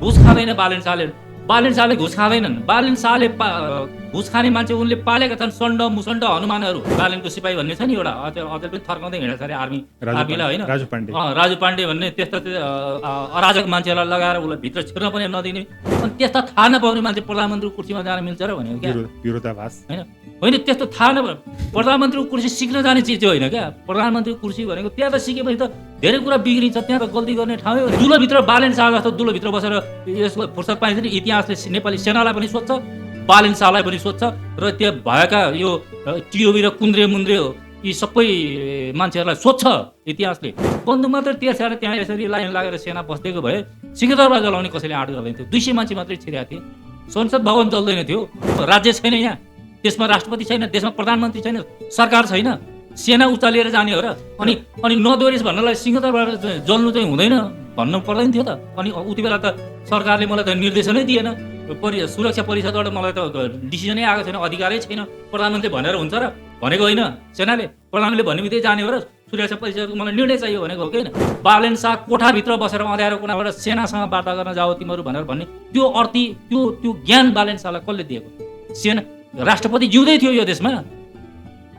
घुस खाँदैन बालेन शाहले घुस खाँदैनन्। बालेन शाहले घुस खाने मान्छे उनले पालेका छन्, सण्ड मुसण्ड हनुमानहरू। बालेनको सिपाही भन्ने छ नि एउटा, अझै पनि थर्काउँदै हिँडेको छ अरे आर्मीलाई होइन, राजु पाण्डे राजु पाण्डे भन्ने त्यस्ता अराजक मान्छेलाई लगाएर उसलाई भित्र छिर्न पनि नदिने। अनि त्यस्ता थाहा नपाउने मान्छे प्रधानमन्त्रीको कुर्सीमा जान मिल्छ र भनेको क्या विरोधाभास होइन। त्यस्तो थाहा प्रधानमन्त्रीको कुर्सी सिक्न जाने चिज होइन क्या। प्रधानमन्त्रीको कुर्सी भनेको त्यहाँ त सिकेपछि त धेरै कुरा बिग्रिन्छ, त्यहाँ त गल्ती गर्ने ठाउँ हो। दुलोभित्र बालेन शाह जस्तो दुलोभित्र बसेर यसको फुर्सद पाइन्छ नि, इतिहासले नेपाली सेनालाई पनि सोध्छ, बालेन शाहलाई पनि सोध्छ, र त्यहाँ भएका यो टिओबी र कुन्द्रे मुन्द्रे यी सबै मान्छेहरूलाई सोध्छ इतिहासले। बन्दुक मात्र त्यसरी त्यहाँ यसरी लाइन लागेर सेना बस्दिएको भए सिंहदरबार जलाउने कसैले आँट गर्दैन थियो। 200 मान्छे मात्रै छिरेको थियो, संसद भवन चल्दैन थियो, राज्य छैन यहाँ, देशमा राष्ट्रपति छैन, देशमा प्रधानमन्त्री छैन, सरकार छैन, सेना उचालिएर जाने हो र। अनि नदोरिस भन्नलाई सिंहदरबार जल्नु चाहिँ हुँदैन भन्नु पर्दैन थियो त। अनि उति बेला त सरकारले मलाई त निर्देशनै दिएन, सुरक्षा परिषदबाट मलाई त डिसिजनै आएको छैन, अधिकारै छैन। प्रधानमन्त्री भनेर हुन्छ र भनेको होइन, सेनाले प्रधानमन्त्रीले भन्ने बित्तिकै जाने हो र सुरक्षा परिषदको मलाई निर्णय चाहियो भनेको हो कि होइन। बालेन शाह कोठाभित्र बसेर अँध्यारो कुनाबाट सेनासँग वार्ता गर्न जाऊ तिमीहरू भनेर भन्ने त्यो अर्थी त्यो ज्ञान बालेन शाहलाई कसले दिएको? सेना राष्ट्रपति जिउँदै थियो यो देशमा,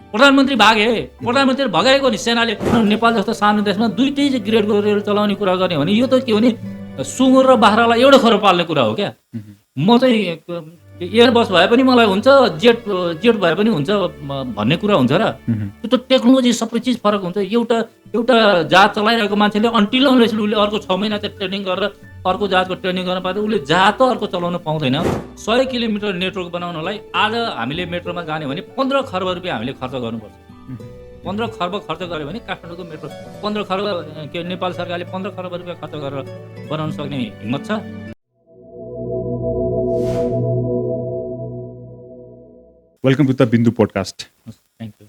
प्रधानमन्त्री भागे, प्रधानमन्त्री भगाएको नि सेनाले। नेपाल जस्तो सानो देशमा दुईटै ग्रेडको रेल चलाउने कुरा गर्ने भने यो त के भने सुँगुर र बाख्रालाई एउटै खरो पाल्ने कुरा हो क्या। म चाहिँ एयरबस भए पनि मलाई हुन्छ, जेट भए पनि हुन्छ भन्ने कुरा हुन्छ र। त्यो त टेक्नोलोजी सबै चिज फरक हुन्छ। एउटा जहाज चलाइरहेको मान्छेले अन्टिल अनलेस उसले अर्को 6 महिना चाहिँ ट्रेनिङ गरेर अर्को जहाजको ट्रेनिङ गर्न पाउँदैन, उसले जहाज त अर्को चलाउन पाउँदैन। 100 किलोमिटर नेटवर्क बनाउनलाई आज हामीले मेट्रोमा जाने भने 15 खर्ब रुपियाँ हामीले खर्च गर्नुपर्छ। 15 खर्ब खर्च गऱ्यो भने काठमाडौँको मेट्रो 15 खर्ब नेपाल सरकारले 15 खर्ब रुपियाँ खर्च गरेर बनाउन सक्ने हिम्मत छ। Welcome to the Bindu podcast. Thank you.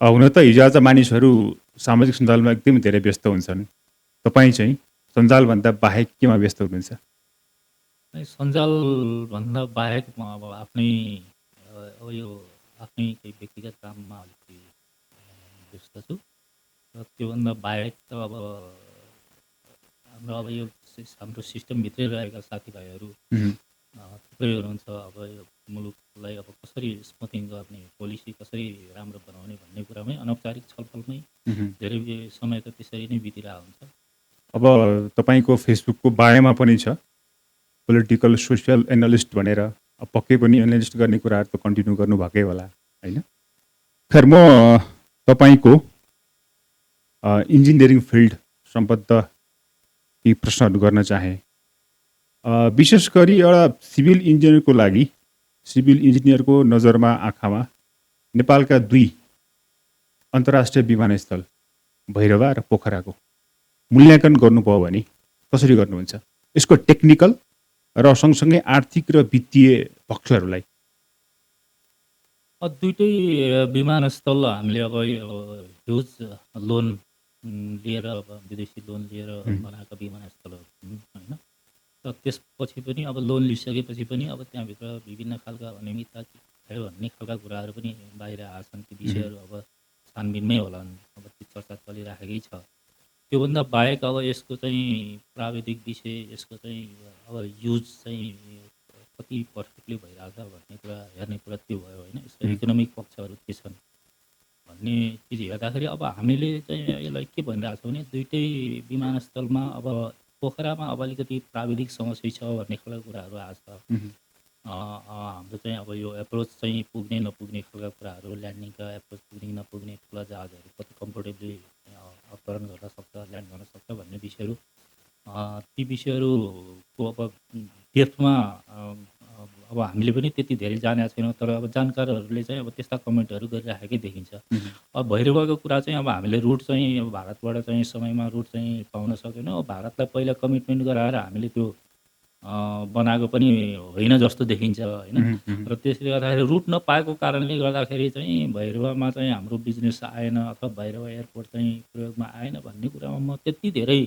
हुन त हिजो आज मानिसहरू सामाजिक सञ्जालमा एकदमै धेरै व्यस्त हुन्छन्। तपाईँ चाहिँ सञ्जालभन्दा बाहेक केमा व्यस्त हुनुहुन्छ? सञ्जालभन्दा बाहेक म अब आफ्नै केही व्यक्तिगत काममा अलिकति व्यस्त छु। र त्योभन्दा बाहेक त अब हाम्रो सिस्टमभित्रै रहेका साथीभाइहरू थुप्रै हुनुहुन्छ। अब यो मुलुकलाई अब कसरी स्मुथिङ गर्ने, पोलिसी कसरी राम्रो बनाउने भन्ने कुरामै अनौपचारिक छलफलमै धेरै समय त त्यसरी नै बितिरहेको हुन्छ। अब तपाईँको फेसबुकको बायोमा पनि छ पोलिटिकल सोसियल एनालिस्ट भनेर। अब पक्कै पनि एनालिस्ट गर्ने कुराहरू त कन्टिन्यू गर्नुभएकै होला होइन? खैर, म तपाईँको इन्जिनियरिङ फिल्ड सम्बद्ध केही प्रश्नहरू गर्न चाहेँ। विशेष गरी एउटा सिभिल इन्जिनियरको नजरमा आँखामा नेपालका 2 अन्तर्राष्ट्रिय विमानस्थल भैरवा र पोखराको मूल्याङ्कन गर्नुभयो भने कसरी गर्नुहुन्छ? यसको टेक्निकल र सँगसँगै आर्थिक र वित्तीय पक्षहरूलाई। दुईटै विमानस्थल हामीले अब ह्युज लोन लिएर, विदेशी लोन लिएर बनाएका विमानस्थलहरू होइन। र त्यसपछि पनि अब लोन लिइसकेपछि पनि अब त्यहाँभित्र विभिन्न खालका अनियमितता भयो भन्ने खालका कुराहरू पनि बाहिर आएछन्। ती विषयहरू अब छानबिनमै होलान्, अब त्यो चर्चा चलिराखेकै छ। त्योभन्दा बाहेक अब यसको चाहिँ प्राविधिक विषय, यसको चाहिँ अब युज चाहिँ कति पर्फेक्टली भइरहेछ भन्ने कुरा हेर्ने कुरा त्यो भयो होइन। यसको इकोनोमिक पक्षहरू के छन् भन्ने चिज हेर्दाखेरि अब हामीले चाहिँ यसलाई के भनिरहेको छौँ भने दुईटै विमानस्थलमा अब पोखरामा अब अलिकति प्राविधिक समस्या छ भन्ने खालको कुराहरू आएको छ। हाम्रो चाहिँ अब यो एप्रोच चाहिँ पुग्ने नपुग्ने खालका कुराहरू, ल्यान्डिङका एप्रोच पुग्ने नपुग्ने, ठुला जहाजहरू कति कम्फोर्टेबली अवतरण गर्न सक्छ, ल्यान्ड गर्न सक्छ भन्ने विषयहरू, ती विषयहरूको अब डेप्थमा अब हामीले पनि त्यति धेरै जानेका छैनौँ। तर अब जानकारहरूले चाहिँ अब त्यस्ता कमेन्टहरू गरिराखेकै देखिन्छ। अब भैरवाको कुरा चाहिँ अब हामीले रुट चाहिँ अब भारतबाट चाहिँ समयमा रुट चाहिँ पाउन सकेनौँ। अब भारतलाई पहिला कमिटमेन्ट गराएर हामीले त्यो बनाएको पनि होइन जस्तो देखिन्छ होइन। र त्यसले गर्दाखेरि रुट नपाएको कारणले गर्दाखेरि चाहिँ भैरवामा चाहिँ हाम्रो बिजनेस आएन अथवा भैरवा एयरपोर्ट चाहिँ प्रयोगमा आएन भन्ने कुरामा म त्यति धेरै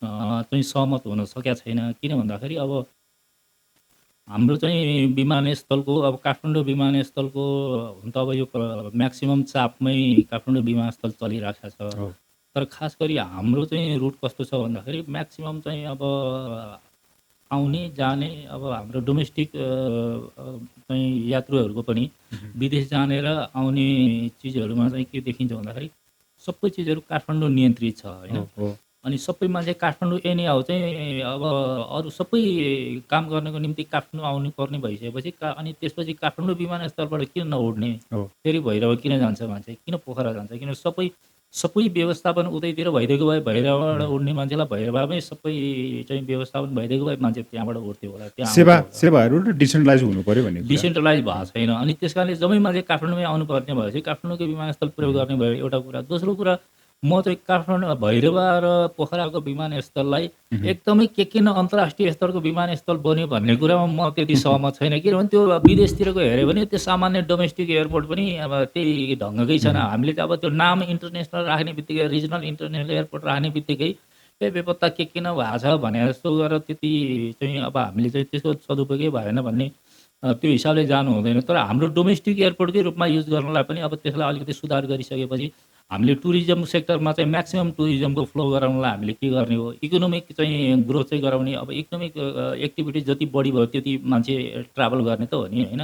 चाहिँ सहमत हुन सकेका छैन। किन भन्दाखेरि अब हाम्रो चाहिँ विमानस्थलको अब काठमाडौँ विमानस्थलको हुन त अब यो म्याक्सिमम चापमै काठमाडौँ विमानस्थल चलिरहेको छ। तर खास गरी हाम्रो चाहिँ रुट कस्तो छ भन्दाखेरि म्याक्सिमम चाहिँ अब आउने जाने अब हाम्रो डोमेस्टिक चाहिँ यात्रुहरूको पनि विदेश जाने र आउने चिजहरूमा चाहिँ के देखिन्छ भन्दाखेरि सबै चिजहरू काठमाडौँ नियन्त्रित छ होइन। अनि सबै मान्छे काठमाडौँ एनी हाउ चाहिँ अब अरू सबै काम गर्नको निम्ति काठमाडौँ आउनुपर्ने भइसकेपछि अनि त्यसपछि काठमाडौँ विमानस्थलबाट किन नउड्ने, फेरि भैरव किन जान्छ मान्छे, किन पोखरा जान्छ, किन सबै व्यवस्थापन उतैतिर भइदिएको भए भैरवबाट उड्ने मान्छेलाई भैरवमै सबै चाहिँ व्यवस्थापन भइदिएको भए मान्छे त्यहाँबाट उड्थ्यो होला, त्यहाँ सेवाहरू डिसेन्ट्रलाइज हुनु पर्यो भन्ने डिसेन्ट्रलाइज भएको छैन। अनि त्यस कारणले जम्मै मान्छे काठमाडौँमै आउनुपर्ने भएपछि काठमाडौँको विमानस्थल प्रयोग गर्ने भयो एउटा कुरा। दोस्रो कुरा, म चाहिँ काठमाडौँ भैरव र पोखराको विमानस्थललाई एकदमै किन अन्तर्राष्ट्रिय स्तरको विमानस्थल बन्यो भन्ने कुरामा म त्यति सहमत छैन। किनभने त्यो विदेशतिरको हेऱ्यो भने त्यो सामान्य डोमेस्टिक एयरपोर्ट पनि अब त्यही ढङ्गकै छैन। हामीले चाहिँ अब त्यो नाम इन्टरनेसनल राख्ने बित्तिकै, रिजनल इन्टरनेसनल एयरपोर्ट राख्ने बित्तिकै बेपत्ता किन भएको छ भने जस्तो गरेर त्यति चाहिँ अब हामीले चाहिँ त्यसको सदुपयोगै भएन भन्ने त्यो हिसाबले जानु हुँदैन। तर हाम्रो डोमेस्टिक एयरपोर्टकै रूपमा युज गर्नलाई पनि अब त्यसलाई अलिकति सुधार गरिसकेपछि हामीले टुरिज्म सेक्टरमा चाहिँ म्याक्सिमम् टुरिज्मको फ्लो गराउनलाई हामीले के गर्ने हो, इकोनोमिक चाहिँ ग्रोथ चाहिँ गराउने। अब इकोनोमिक एक्टिभिटी जति बढी भयो त्यति मान्छे ट्राभल गर्ने त हो नि होइन।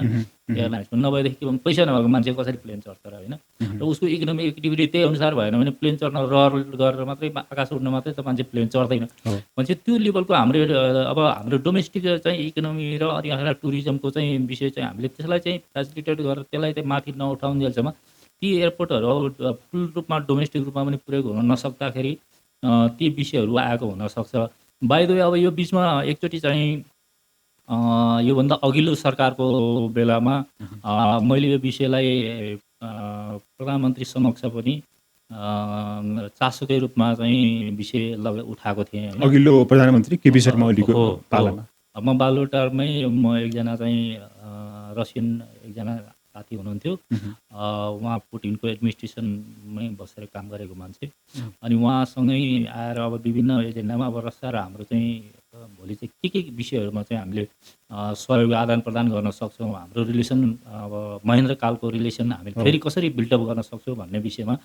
एयरलाइन्समा नभएदेखि के भने पैसा नभएको मान्छे कसरी प्लेन चढ्छ र होइन। र उसको इकोनोमिक एक्टिभिटी त्यही अनुसार भएन भने प्लेन चढ्न रहर गरेर मात्रै आकाश उड्न मात्रै त मान्छे प्लेन चढ्दैन भनेपछि त्यो लेभलको हाम्रो अब हाम्रो डोमेस्टिक चाहिँ इकोनोमी र अनि टुरिज्मको चाहिँ विषय चाहिँ हामीले त्यसलाई चाहिँ फेसिलिटेट गरेर त्यसलाई चाहिँ माथि नउठाउन्जेलसम्म ती एयरपोर्टहरू फुल रूपमा डोमेस्टिक रूपमा पनि प्रयोग हुन नसक्दाखेरि ती विषयहरू आएको हुनसक्छ। बाइ द वे अब यो बिचमा एकचोटि चाहिँ योभन्दा अघिल्लो सरकारको बेलामा मैले यो विषयलाई प्रधानमन्त्री समक्ष पनि चासोकै रूपमा चाहिँ विषय उठाएको थिएँ। अघिल्लो प्रधानमन्त्री केपी शर्मा ओलीको पालामा म बालुवाटारमै म एकजना चाहिँ रसियन एकजना साथी हुनुहुन्थ्यो। उहाँ पुटिनको एडमिनिस्ट्रेसनमै बसेर काम गरेको मान्छे। अनि उहाँसँगै आएर अब विभिन्न एजेन्डामा अब रसिया र हाम्रो चाहिँ भोलि चाहिँ के विषयहरूमा चाहिँ हामीले सहयोग आदान प्रदान गर्न सक्छौँ, हाम्रो रिलेसन अब महेन्द्रकालको रिलेसन हामीले फेरि कसरी बिल्डअप गर्न सक्छौँ भन्ने विषयमा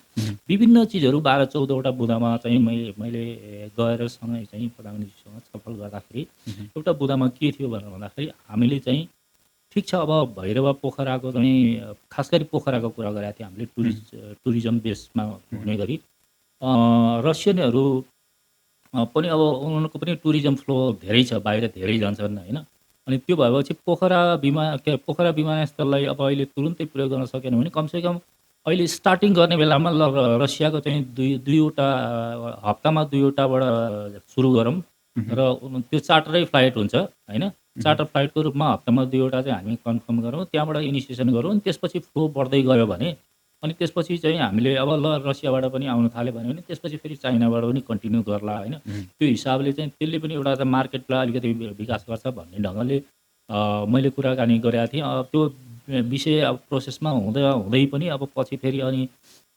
विभिन्न चिजहरू 12-14वटा बुँदामा चाहिँ मैले गएर सँगै चाहिँ प्रधानमन्त्रीसँग छलफल गर्दाखेरि एउटा बुँदामा के थियो भनेर भन्दाखेरि हामीले चाहिँ ठिक छ अब भैरव पोखराको चाहिँ खास गरी पोखराको कुरा गरेका थियौँ हामीले टुरिज्म बेसमा हुने गरी रसियनहरू पनि अब उनीहरूको पनि टुरिज्म फ्लो धेरै छ, बाहिर धेरै जान्छन् होइन। अनि त्यो भएपछि पोखरा विमानस्थललाई अब अहिले तुरुन्तै प्रयोग गर्न सकेन भने कमसेकम अहिले स्टार्टिङ गर्ने बेलामा रसियाको चाहिँ दुईवटा हप्तामा 2वटाबाट सुरु गरौँ र त्यो चार्टरै फ्लाइट हुन्छ होइन। चार्टर फ्लाइटको रूपमा हप्तामा 2वटा चाहिँ हामी कन्फर्म गरौँ, त्यहाँबाट इनिसिएसन गरौँ। अनि त्यसपछि फ्लो बढ्दै गयो भने अनि त्यसपछि चाहिँ हामीले अब रसियाबाट पनि आउन थाल्यो भने त्यसपछि फेरि चाइनाबाट पनि कन्टिन्यू गर्ला होइन। त्यो हिसाबले चाहिँ त्यसले पनि एउटा मार्केटलाई अलिकति विकास गर्छ भन्ने ढङ्गले मैले कुराकानी गरेका थिएँ। त्यो विषय अब प्रोसेसमा हुँदै पनि अब पछि फेरि अनि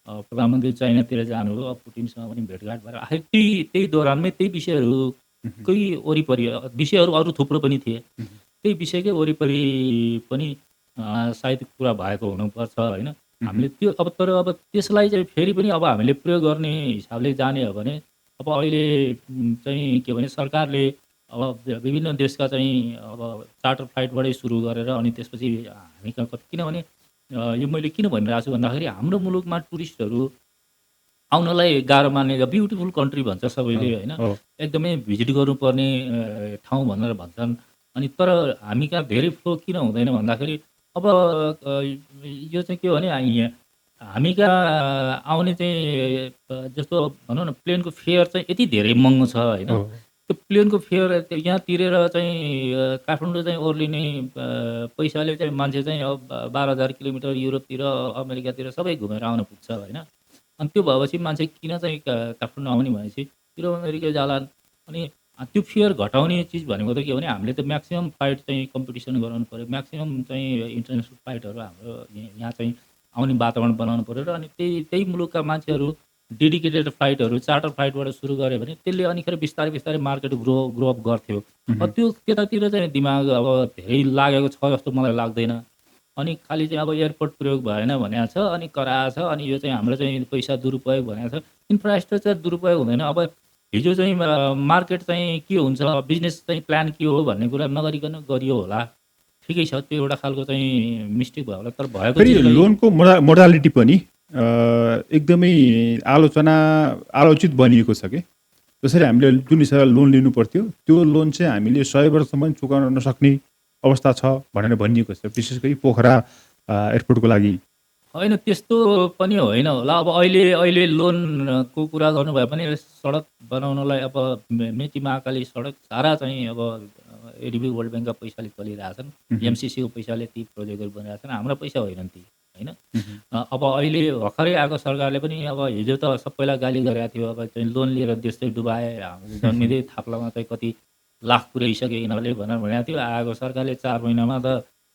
प्रधानमन्त्री चाइनातिर जानुभयो, अब पुटिनसँग पनि भेटघाट भएर आखिर त्यही दौरानमै त्यही विषयहरूकै वरिपरि विषयहरू अरू थुप्रो पनि थिए, त्यही विषयकै वरिपरि पनि सायद कुरा भएको हुनुपर्छ होइन। हामीले त्यो अब त्यसलाई चाहिँ फेरि पनि अब हामीले प्रयोग गर्ने हिसाबले जाने हो भने अब अहिले चाहिँ के भने सरकारले अब विभिन्न देशका चाहिँ अब चार्टर फ्लाइटबाटै सुरु गरेर अनि त्यसपछि हामी किनभने यो मैले किन भनिरहेको छु भन्दाखेरि हाम्रो मुलुकमा टुरिस्टहरू आउनलाई गाह्रो मान्ने ब्युटिफुल कन्ट्री भन्छ सबैले होइन, एकदमै भिजिट गर्नुपर्ने ठाउँ भनेर भन्छन्। अनि तर हामी कहाँ धेरै फ्लो किन हुँदैन भन्दाखेरि अब यो चाहिँ के हो भने हामी कहाँ आउने चाहिँ जस्तो भनौँ न प्लेनको फेयर चाहिँ यति धेरै महँगो छ होइन। त्यो प्लेनको फेयर यहाँ तिरेर चाहिँ काठमाडौँ चाहिँ ओर्लिने पैसाले चाहिँ मान्छे चाहिँ अब 12,000 किलोमिटर युरोपतिर अमेरिकातिर सबै घुमेर आउन पुग्छ होइन। अनि त्यो भएपछि मान्छे किन चाहिँ काठमाडौँ आउने भनेपछि युरोप अमेरिका जालान्। अनि त्यो फेयर घटाउने चिज भनेको त के भने हामीले त म्याक्सिमम् फ्लाइट चाहिँ कम्पिटिसन गराउनु पऱ्यो, म्याक्सिमम् चाहिँ इन्टरनेसनल फ्लाइटहरू हाम्रो यहाँ चाहिँ आउने वातावरण बनाउनु पऱ्यो र अनि त्यही मुलुकका मान्छेहरू डेडिकेटेड फ्लाइटहरू चार्टर फ्लाइटबाट सुरु गऱ्यो भने त्यसले अनिखेर बिस्तारै मार्केट ग्रो अप गर्थ्यो। त्यो त्यतातिर चाहिँ दिमाग अब धेरै लागेको छ जस्तो मलाई लाग्दैन। अनि खालि चाहिँ अब एयरपोर्ट प्रयोग भएन भनेको छ अनि कराएको छ अनि यो चाहिँ हाम्रो चाहिँ पैसा दुरुपयोग भनेको छ, इन्फ्रास्ट्रक्चर दुरुपयोग हुँदैन। अब हिजो चाहिँ मार्केट चाहिँ के हुन्छ, बिजनेस चाहिँ प्लान के हो भन्ने कुरा नगरिकन गरियो होला। ठिकै छ, त्यो एउटा खालको चाहिँ मिस्टेक भयो होला। तर भएको फेरि चिजलाई लोनको मोडालिटी पनि एकदमै आलोचित बनिएको छ कि जसरी हामीले जुन हिसाबले लोन लिनु पर्थ्यो त्यो लोन चाहिँ हामीले 100 वर्षसम्म चुकाउन नसक्ने अवस्था छ भनेर भनिएको छ, विशेष गरी पोखरा एयरपोर्टको लागि। होइन, त्यस्तो पनि होइन होला। अब अहिले लोनको कुरा गर्नुभयो भने सडक बनाउनलाई अब मेची महाकाली सडक सारा चाहिँ अब एडिबी वर्ल्ड ब्याङ्कका पैसाले चलिरहेछन्, एमसिसीको पैसाले ती प्रोजेक्टहरू बनिरहेछन्, हाम्रो पैसा होइनन् ती, होइन। अब अहिले भर्खरै आएको सरकारले पनि अब हिजो त सबैलाई गाली गरेको थियो, अब चाहिँ लोन लिएर देश चाहिँ डुबाए, हाम्रो जन्मिँदै थाप्लामा चाहिँ कति लाख पुर्याइसक्यो यिनीहरूले भनेर भनेको थियो। आएको सरकारले 4 महिनामा त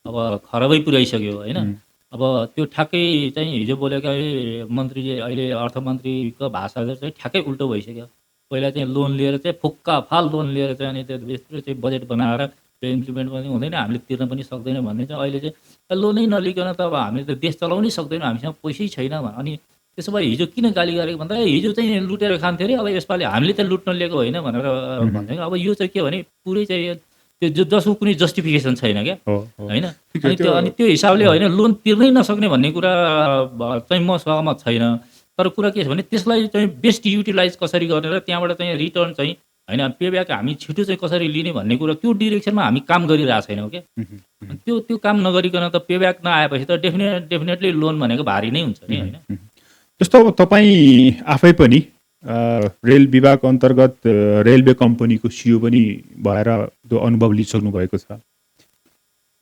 अब खरबै पुर्याइसक्यो, होइन। अब त्यो ठ्याक्कै चाहिँ हिजो बोलेका मन्त्रीले, अहिले अर्थमन्त्रीको भाषा चाहिँ ठ्याक्कै उल्टो भइसक्यो। पहिला चाहिँ लोन लिएर चाहिँ फुक्काफाल लोन लिएर चाहिँ अनि त्यो यत्रो चाहिँ बजेट बनाएर त्यो इम्प्लिमेन्ट पनि हुँदैन, हामीले तिर्न पनि सक्दैनौँ भन्ने चाहिँ अहिले चाहिँ लोनै नलिकन त अब हामीले त देश चलाउनै सक्दैनौँ, हामीसँग पैसै छैन। अनि त्यसो भए हिजो किन गाली गरेको भन्दा हिजो चाहिँ लुटेर खान्थ्यो अरे, अब यसपालि हामीले त लुट्न लिएको होइन भनेर भन्छ। अब यो चाहिँ के भने पुरै चाहिँ त्यो जसको कुनै जस्टिफिकेसन छैन क्या, होइन। अनि त्यो हिसाबले होइन, लोन तिर्नै नसक्ने भन्ने कुरा चाहिँ म सहमत छैन। तर कुरा के छ भने त्यसलाई चाहिँ बेस्ट युटिलाइज कसरी गर्ने र त्यहाँबाट चाहिँ रिटर्न चाहिँ होइन पेब्याक हामी छिटो चाहिँ कसरी लिने भन्ने कुरा, त्यो डिरेक्सनमा हामी काम गरिरहेको छैनौँ क्या। त्यो काम नगरिकन त पेब्याक नआएपछि त डेफिनेटली लोन भनेको भारी नै हुन्छ नि, होइन। जस्तो अब तपाईँ आफै पनि रेल विभाग अन्तर्गत रेलवे कम्पनीको सिइओ पनि भएर त्यो अनुभव लिइसक्नु भएको छ।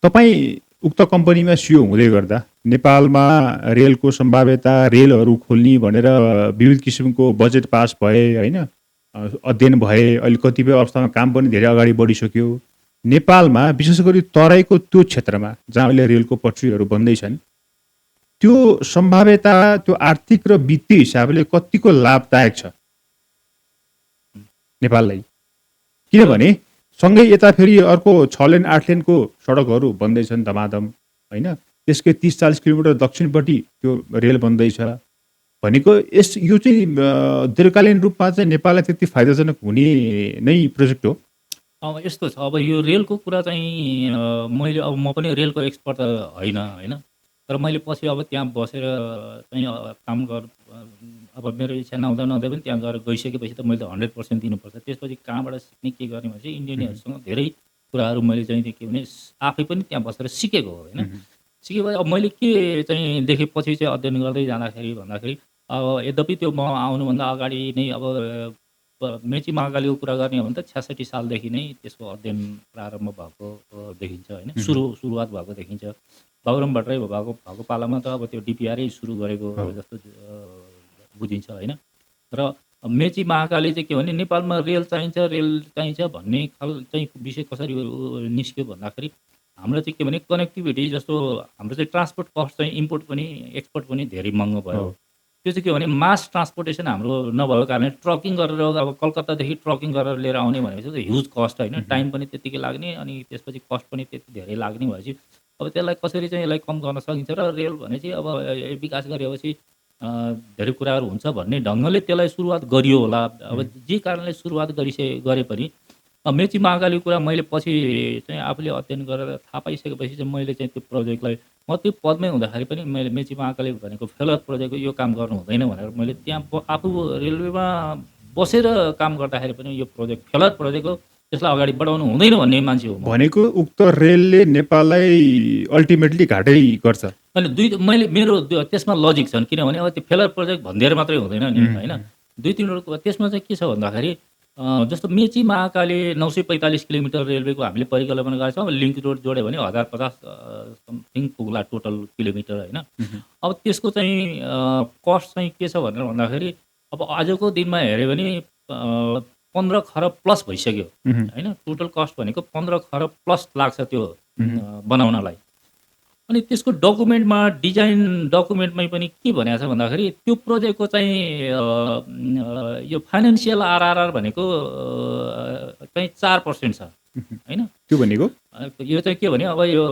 तपाईँ उक्त कम्पनीमा सिइओ हुँदै गर्दा नेपालमा रेलको सम्भाव्यता, रेलहरू खोल्ने भनेर विविध किसिमको बजेट पास भए, होइन, अध्ययन भए, अहिले कतिपय अवस्थामा काम पनि धेरै अगाडि बढिसक्यो। नेपालमा विशेष गरी तराईको त्यो क्षेत्रमा जहाँ अहिले रेलको पटरीहरू बन्दैछन्, त्यो सम्भाव्यता, त्यो आर्थिक र वित्तीय हिसाबले कतिको लाभदायक छ नेपाललाई? किनभने सँगै यता फेरि अर्को 6 लेन 8 लेनको सडकहरू बन्दैछन् धमाधम, होइन। त्यसकै 30-40 किलोमिटर दक्षिणपट्टि त्यो रेल बन्दैछ भनेको यो चाहिँ दीर्घकालीन रूपमा चाहिँ नेपाललाई त्यति फाइदाजनक हुने नै प्रोजेक्ट हो। अब यस्तो छ, अब यो रेलको कुरा चाहिँ म पनि रेलको एक्सपर्ट त होइन, तर मैले पछि अब त्यहाँ बसेर चाहिँ काम अब मेरो इच्छा नहुँदा पनि त्यहाँ गएर गइसकेपछि त मैले त 100% दिनुपर्छ। त्यसपछि कहाँबाट सिक्ने के गर्ने भनेपछि इन्जिनियरसँग धेरै कुराहरू मैले चाहिँ के भने आफै पनि त्यहाँ बसेर सिकेको हो, होइन। सिकेपछि अब मैले के चाहिँ देखेपछि चाहिँ अध्ययन गर्दै जाँदाखेरि भन्दाखेरि अब यद्यपि त्यो म आउनुभन्दा अगाडि नै अब मेची महाकालीको कुरा गर्ने हो भने त 66 सालदेखि नै त्यसको अध्ययन प्रारम्भ भएको देखिन्छ, होइन। सुरुवात भएको देखिन्छ। बाबुराम भट्टराई भएको पालामा त अब त्यो डिपिआरै सुरु गरेको जस्तो बुझिन्छ, होइन। र मेची महाकाली चाहिँ के भने नेपालमा रेल चाहिन्छ भन्ने खाल चाहिँ विषय कसरी निस्क्यो भन्दाखेरि हाम्रो चाहिँ के भने कनेक्टिभिटी, जस्तो हाम्रो चाहिँ ट्रान्सपोर्ट कस्ट चाहिँ इम्पोर्ट पनि एक्सपोर्ट पनि धेरै महँगो भयो। त्यो चाहिँ के भने मास ट्रान्सपोर्टेसन हाम्रो नभएको कारणले ट्रकिङ गरेर अब कलकत्तादेखि ट्रकिङ गरेर लिएर आउने भनेपछि त ह्युज कस्ट, होइन। टाइम पनि त्यत्तिकै लाग्ने अनि त्यसपछि कस्ट पनि त्यति धेरै लाग्ने भएपछि अब त्यसलाई कसरी चाहिँ यसलाई कम गर्न सकिन्छ र रेल भनेपछि अब विकास गरेपछि धेरै कुराहरू हुन्छ भन्ने ढङ्गले त्यसलाई सुरुवात गरियो होला। अब जे कारणले सुरुवात गरे पनि मेची महाकालीको कुरा मैले पछि चाहिँ आफूले अध्ययन गरेर थाहा पाइसकेपछि चाहिँ मैले चाहिँ त्यो प्रोजेक्टलाई म त्यो पदमै हुँदाखेरि पनि मैले मेची महाकाली भनेको फेलर प्रोजेक्टको यो काम गर्नु हुँदैन भनेर मैले त्यहाँ आफू रेलवेमा बसेर काम गर्दाखेरि पनि यो प्रोजेक्ट फेलर प्रोजेक्ट हो, त्यसलाई अगाडि बढाउनु हुँदैन भन्ने मान्छे हो भनेको। उक्त रेलले नेपाललाई अल्टिमेटली घाटै गर्छ। अनि मेरो त्यसमा लजिक छन्, किनभने अब त्यो फेलर प्रोजेक्ट भनिदिएर मात्रै हुँदैन नि, होइन। 2-3 त्यसमा चाहिँ के छ भन्दाखेरि जस्तो मेची महाकाली 945 किलोमिटर रेलवेको हामीले परिकल्पना गरेका छौँ। लिङ्क रोड जोड्यो भने 1050 समथिङ पुग्ला टोटल किलोमिटर, होइन। अब त्यसको चाहिँ कस्ट चाहिँ के छ भनेर भन्दाखेरि अब आजको दिनमा हेऱ्यो भने 15 खरब प्लस भइसक्यो, होइन। टोटल कस्ट भनेको 15 खरब प्लस लाग्छ त्यो बनाउनलाई। अनि त्यसको डकुमेन्टमा, डिजाइन डकुमेन्टमै पनि के भनेको छ भन्दाखेरि त्यो प्रोजेक्टको चाहिँ यो फाइनेन्सियल आरआरआर भनेको चाहिँ 4% छ, होइन। त्यो भनेको यो चाहिँ के भने अब यो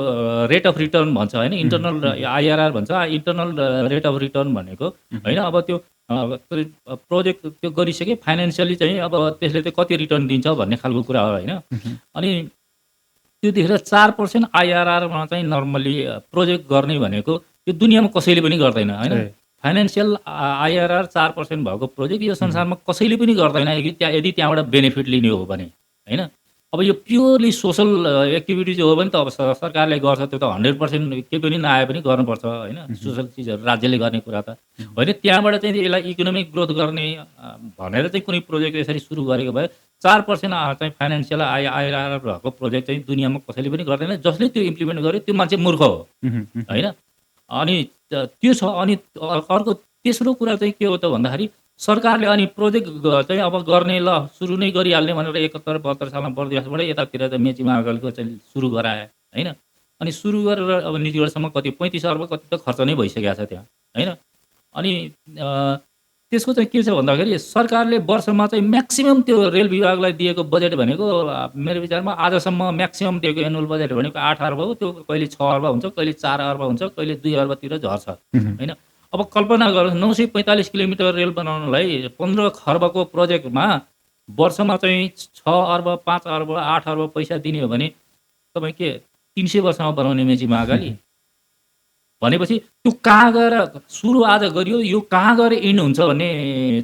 रेट अफ रिटर्न भन्छ, होइन। इन्टरनल आइआरआर भन्छ, इन्टरनल रेट अफ रिटर्न भनेको, होइन। अब त्यो प्रोजेक्ट त्यो गरिसके फाइनेन्सियली चाहिँ अब त्यसले चाहिँ कति रिटर्न दिन्छ भन्ने खालको कुरा हो होइन। अनि त्यो देखेर 4% आइआरआरमा चाहिँ नर्मली प्रोजेक्ट गर्ने भनेको यो दुनियाँमा कसैले पनि गर्दैन होइन। फाइनेन्सियल आइआरआर 4% भएको प्रोजेक्ट यो संसारमा कसैले पनि गर्दैन यदि त्यहाँबाट बेनिफिट लिने हो भने होइन। अब यो प्योरली सोसल एक्टिभिटिज हो भने त अब सरकारले गर्छ त्यो त 100% केही पनि नआए पनि गर्नुपर्छ होइन। सोसल चिजहरू राज्यले गर्ने कुरा त होइन। त्यहाँबाट चाहिँ यसलाई इकोनोमिक ग्रोथ गर्ने भनेर चाहिँ कुनै प्रोजेक्ट यसरी सुरु गरेको भए 4% चाहिँ फाइनेन्सियल आइआरआर भएको प्रोजेक्ट चाहिँ दुनियाँमा कसैले पनि गर्दैन। जसले त्यो इम्प्लिमेन्ट गर्यो त्यो मान्छे मूर्ख हो होइन। अनि त्यो छ। अनि अर्को तेस्रो कुरा चाहिँ के हो त भन्दाखेरि सरकारले अनि प्रोजेक्ट चाहिँ अब गर्ने ल सुरु नै गरिहाल्ने भनेर 71-72 सालमा बर्दिवासबाट यतातिर चाहिँ मेची महाकालीको चाहिँ सुरु गराए होइन। अनि सुरु गरेर अब नीतिगढसम्म कति 35 अर्ब कति त खर्च नै भइसकेको छ त्यहाँ होइन। अनि त्यसको चाहिँ के छ भन्दाखेरि सरकारले वर्षमा चाहिँ म्याक्सिमम् त्यो रेल विभागलाई दिएको बजेट भनेको मेरो विचारमा आजसम्म म्याक्सिमम् दिएको एनुअल बजेट भनेको 8 अर्ब हो। त्यो कहिले 6 अर्ब हुन्छ, कहिले 4 अर्ब हुन्छ, कहिले 2 अर्बतिर झर्छ होइन। अब कल्पना गर्नुहोस् 945 किलोमिटर रेल बनाउनलाई 15 खर्बको प्रोजेक्टमा वर्षमा चाहिँ 6 अर्ब 5 अर्ब 8 अर्ब पैसा दिने हो भने तपाईँ के 300 वर्षमा बनाउने मेची महाकाली भनेपछि त्यो कहाँ गएर सुरु आज गरियो यो कहाँ गएर इन्ड हुन्छ भन्ने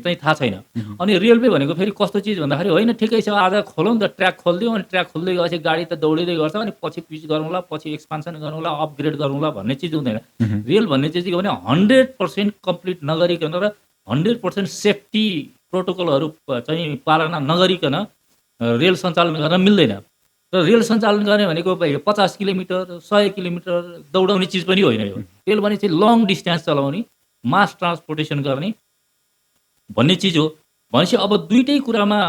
चाहिँ थाहा छैन। अनि रेलवे भनेको फेरि कस्तो चिज भन्दाखेरि होइन ठिकै छ आज खोलौँ त ट्र्याक खोलिदिउँ अनि ट्र्याक खोल्दै गएपछि गाडी त दौडिँदै गर्छ अनि पछि पिच गरौँला पछि एक्सपान्सन गरौँला अपग्रेड गरौँला भन्ने चिज हुँदैन। रेल भन्ने चिज के भने 100% कम्प्लिट नगरिकन र 100% सेफ्टी प्रोटोकलहरू चाहिँ पालना नगरिकन रेल सञ्चालन गर्न मिल्दैन। र रेल सञ्चालन गर्ने भनेको 50 किलोमिटर 100 किलोमिटर दौडाउने चिज पनि होइन। यो रेल भने चाहिँ लङ डिस्टेन्स चलाउने मास ट्रान्सपोर्टेसन गर्ने भन्ने चिज हो। भनेपछि अब दुइटै कुरामा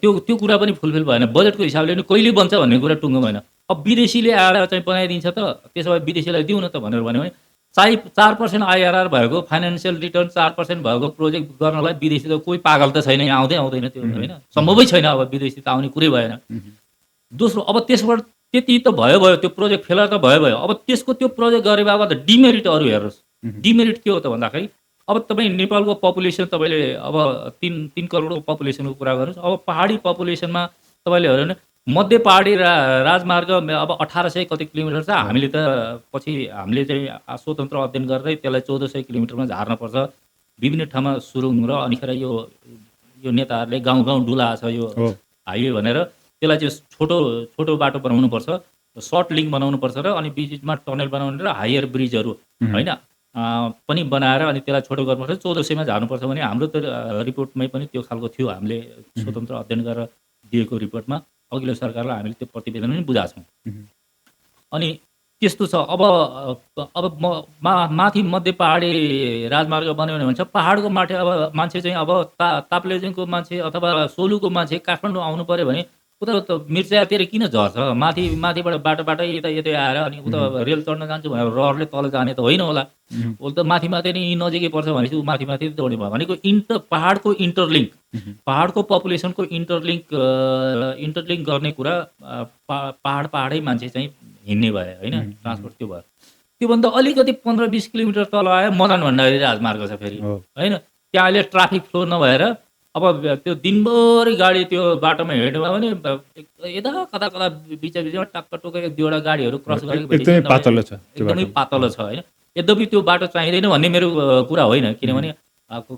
त्यो कुरा पनि फुलफिल भएन। बजेटको हिसाबले पनि कहिले बन्छ भन्ने कुरा टुङ्गो भएन। अब विदेशीले आएर चाहिँ बनाइदिन्छ त त्यसो भए विदेशीलाई दिउँ न त भनेर भन्यो भने चाहिँ 4% आइआरआर भएको फाइनेन्सियल रिटर्न 4% भएको प्रोजेक्ट गर्नलाई विदेशी त कोही पागल त छैन यहाँ आउँदैन त्यो होइन। सम्भवै छैन अब विदेशी त आउने कुरै भएन। दोस्रो अब त्यसबाट त्यति त भयो त्यो प्रोजेक्ट फेलर त भयो। अब त्यसको त्यो प्रोजेक्ट गरे बाबत डिमेरिट अरू हेर्नुहोस्। डिमेरिट के हो त भन्दाखेरि अब तपाईँ नेपालको पपुलेसन तपाईँले अब 3 करोडको पपुलेसनको कुरा गर्नुहोस्। अब पहाडी पपुलेसनमा तपाईँले हेऱ्यो भने मध्य पहाडी राजमार्ग अब 1800 कति किलोमिटर छ। हामीले त पछि हामीले चाहिँ स्वतन्त्र अध्ययन गरेरै त्यसलाई 1400 किलोमिटरमा झार्नुपर्छ। विभिन्न ठाउँमा सुरुङ र अनिखेर यो नेताहरूले गाउँ डुला छ यो हाइवे भनेर त्यसलाई चाहिँ छोटो बाटो बनाउनुपर्छ, सर्ट लिङ्क बनाउनुपर्छ र अनि बिचमा टनल बनाउने र हायर ब्रिजहरू होइन पनि बनाएर अनि त्यसलाई छोटो गर्नुपर्छ। 1400मा झार्नुपर्छ भने हाम्रो त रिपोर्टमै पनि त्यो खालको थियो। हामीले स्वतन्त्र अध्ययन गरेर दिएको रिपोर्टमा अघिल्लो सरकारलाई हामीले त्यो प्रतिवेदन पनि बुझाएको छौँ। अनि त्यस्तो छ। अब माथि मध्य पहाडी राजमार्ग बनाउने भन्छ पहाडको माथि अब मान्छे चाहिँ अब ताप्लेजुङको मान्छे अथवा सोलुको मान्छे काठमाडौँ आउनु पऱ्यो भने उता मिर्चातिर किन झर्छ? माथिबाट बाटो यता आएर अनि उता रेल चढ्न जान्छु भनेर रहरले तल जाने त होइन होला। उसले त माथि नै नजिकै पर्छ भनेपछि ऊ माथि दौड्ने भयो भनेको पहाडको इन्टरलिङ्क पहाडको पपुलेसनको इन्टरलिङ्क गर्ने कुरा पहाडै मान्छे चाहिँ हिँड्ने भयो होइन। ट्रान्सपोर्ट त्यो भयो। त्योभन्दा अलिकति 15-20 किलोमिटर तल आयो मदन भण्डारी राजमार्ग छ फेरि होइन। त्यहाँ अहिले ट्राफिक फ्लो नभएर अब त्यो दिनभरि गाडी त्यो बाटोमा हिँड्यो भने यता कता बिचमा टक्क टुक्क 1-2वटा गाडीहरू क्रस गरेको एकदमै पातलो छ होइन। यद्यपि त्यो बाटो चाहिँदैन भन्ने मेरो कुरा होइन। किनभने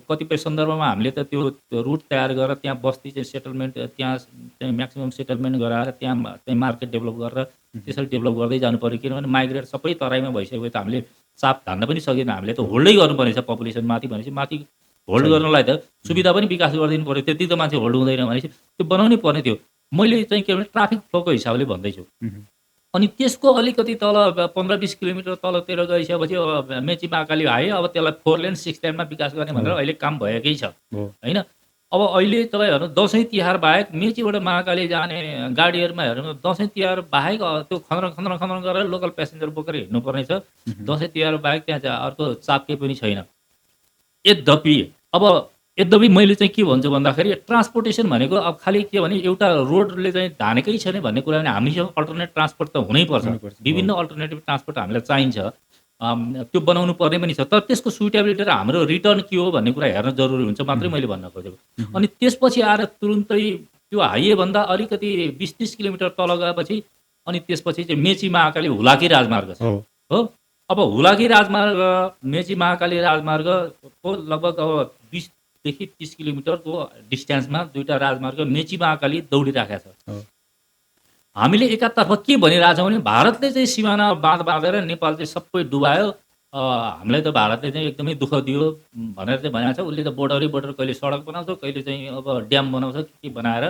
कतिपय सन्दर्भमा हामीले त त्यो रुट तयार गरेर त्यहाँ बस्ती चाहिँ सेटलमेन्ट त्यहाँ चाहिँ म्याक्सिमम् सेटलमेन्ट गराएर त्यहाँ चाहिँ मार्केट डेभलप गरेर त्यसरी डेभलप गर्दै जानु पऱ्यो। किनभने माइग्रेट सबै तराईमा भइसक्यो त हामीले चाप धान्न पनि सकेन। हामीले त होल्डै गर्नुपर्ने छ पपुलेसन माथि भनेपछि माथि होल्ड गर्नलाई त सुविधा पनि विकास गरिदिनु पऱ्यो। त्यति त मान्छे होल्ड हुँदैन भनेपछि त्यो बनाउनै पर्ने थियो। मैले चाहिँ के भने ट्राफिक फ्लोको हिसाबले भन्दैछु। अनि त्यसको अलिकति तल 15-20 किलोमिटर तलतिर गइसकेपछि मेची महाकाली हाइवे अब त्यसलाई 4 लेन 6 लेनमा विकास गर्ने भनेर अहिले काम भएकै छ होइन। अब अहिले तपाईँ हेर्नु दसैँ तिहार बाहेक मेचीबाट महाकाली जाने गाडीहरूमा हेर्नु दसैँ तिहार बाहेक त्यो खन्द्र गरेर लोकल प्यासेन्जर बोकेर हिँड्नुपर्ने छ। दसैँ तिहार बाहेक त्यहाँ चाहिँ अर्को चाप केही पनि छैन। यद्यपि मैले चाहिँ के भन्छु भन्दाखेरि ट्रान्सपोर्टेसन भनेको अब खालि के भने एउटा रोडले चाहिँ धानेकै छैन भन्ने कुरा भने हामीसँग अल्टरनेट ट्रान्सपोर्ट त हुनैपर्छ। विभिन्न अल्टरनेटिभ ट्रान्सपोर्ट हामीलाई चाहिन्छ। त्यो बनाउनु पर्ने पनि छ। तर त्यसको सुइटेबिलिटी र हाम्रो रिटर्न के हो भन्ने कुरा हेर्न जरुरी हुन्छ मात्रै मैले भन्न खोजेको। अनि त्यसपछि आएर तुरुन्तै त्यो हाइवेभन्दा अलिकति 20-30 किलोमिटर तल गएपछि अनि त्यसपछि चाहिँ मेची महाकाली हुलाकी राजमार्ग छ। हो हो? अब हुलाकी राजमार्ग, मेची महाकाली राजमार्गको लगभग अब 20 देखि 30 किलोमिटरको डिस्टेन्समा दुईटा राजमार्ग मेची महाकाली दौडिराखेको छ। हो हामीले एकातर्फ के भनिरहेछौँ भने भारतले चाहिँ सिमाना बाँध बाँधेर नेपाल चाहिँ सबै डुबायो, हामीलाई त भारतले चाहिँ एकदमै दुःख दियो भनेर चाहिँ भनेको छ। उसले त बोर्डर कहिले सडक बनाउँछ, कहिले चाहिँ अब ड्याम बनाउँछ, के बनाएर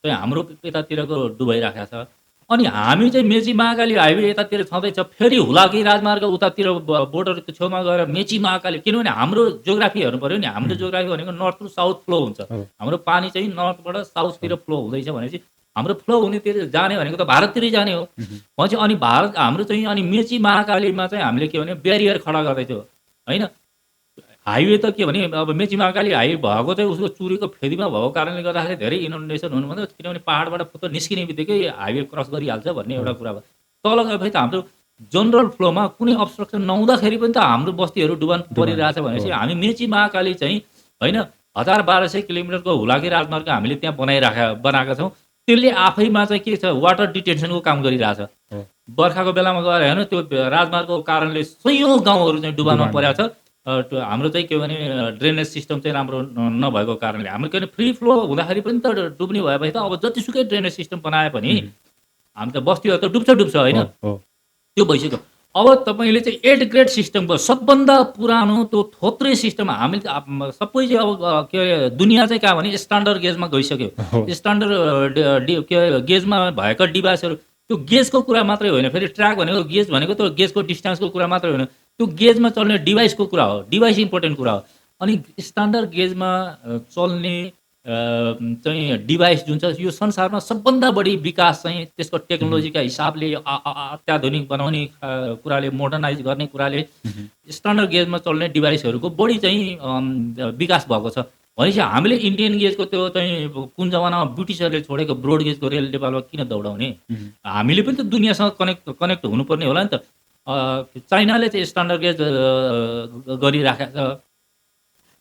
चाहिँ हाम्रो यतातिरको डुबाइराखेको छ। अनि हामी चाहिँ मेची महाकाली हाइवे यतातिर छँदैछ, फेरि हुलाकी राजमार्ग उतातिर बोर्डरको छेउमा गएर मेची महाकाली, किनभने हाम्रो जियोग्राफी हेर्नु पऱ्यो नि। हाम्रो जियोग्राफी भनेको नर्थ टु साउथ फ्लो हुन्छ। हो हाम्रो पानी चाहिँ नर्थबाट साउथतिर फ्लो हुँदैछ भनेपछि हाम्रो फ्लो हुनेतिर जाने भनेको त भारततिरै जाने हो भनेपछि अनि भारत हाम्रो चाहिँ अनि मेची महाकालीमा चाहिँ हामीले के भने ब्यारियर खडा गर्दैथ्यो होइन। हाइवे त के भने अब मेची महाकाली हाइवे भएको चाहिँ उसको चुरीको फेदीमा भएको कारणले गर्दाखेरि धेरै इनन्डेसन हुनुभन्दा, किनभने पाहाडबाट फुत्त निस्किने बित्तिकै हाइवे क्रस गरिहाल्छ भन्ने एउटा कुरा भयो। तल गएपछि त हाम्रो जनरल फ्लोमा कुनै अब्स्ट्रक्सन नहुँदाखेरि पनि त हाम्रो बस्तीहरू डुबान परिरहेछ भनेपछि हामी मेची महाकाली चाहिँ होइन 1000-1200 किलोमिटरको हुलाकी राजमार्ग हामीले त्यहाँ बनाएका छौँ। त्यसले आफैमा चाहिँ के छ, वाटर डिटेन्सनको काम गरिरहेछ। बर्खाको बेलामा गएर हेर्नु त्यो राजमार्गको कारणले सयौँ गाउँहरू चाहिँ डुबानमा परेको छ। हाम्रो चाहिँ के भने ड्रेनेज सिस्टम चाहिँ राम्रो नभएको कारणले हाम्रो के भने फ्री फ्लो हुँदाखेरि पनि त डुब्ने भएपछि त अब जतिसुकै ड्रेनेज सिस्टम बनाए पनि हामी त बस्तीहरू त डुब्छ होइन। त्यो भइसक्यो। अब तपाईँले चाहिँ 8 ग्रेड सिस्टमको सबभन्दा पुरानो त्यो थोत्रे सिस्टम हामीले सबै चाहिँ अब के अरे दुनियाँ चाहिँ कहाँ भने स्ट्यान्डर्ड गेजमा गइसक्यो। स्ट्यान्डर्ड के गेजमा भएका डिभाइसहरू, त्यो गेजको कुरा मात्रै होइन, फेरि ट्र्याक भनेको गेज भनेको त्यो गेजको डिस्टेन्सको कुरा मात्रै होइन, त्यो गेजमा चल्ने डिभाइसको कुरा हो। डिभाइस इम्पोर्टेन्ट कुरा हो। अनि स्ट्यान्डर्ड गेजमा चल्ने चाहिँ डिभाइस जुन छ यो संसारमा सबभन्दा बढी विकास चाहिँ त्यसको टेक्नोलोजीका हिसाबले अत्याधुनिक बनाउने कुराले, मोडर्नाइज गर्ने कुराले स्ट्यान्डर्ड गेजमा चल्ने डिभाइसहरूको बढी चाहिँ विकास भएको छ। भनेपछि हामीले इन्डियन गेजको त्यो चाहिँ कुन जमानामा ब्रिटिसहरूले छोडेको ब्रोड गेजको रेल नेपालमा किन दौडाउने? हामीले पनि त दुनियाँसँग कनेक्ट हुनुपर्ने होला नि त। चाइनाले चाहिँ स्ट्यान्डर्ड गेज गरिराखेको छ,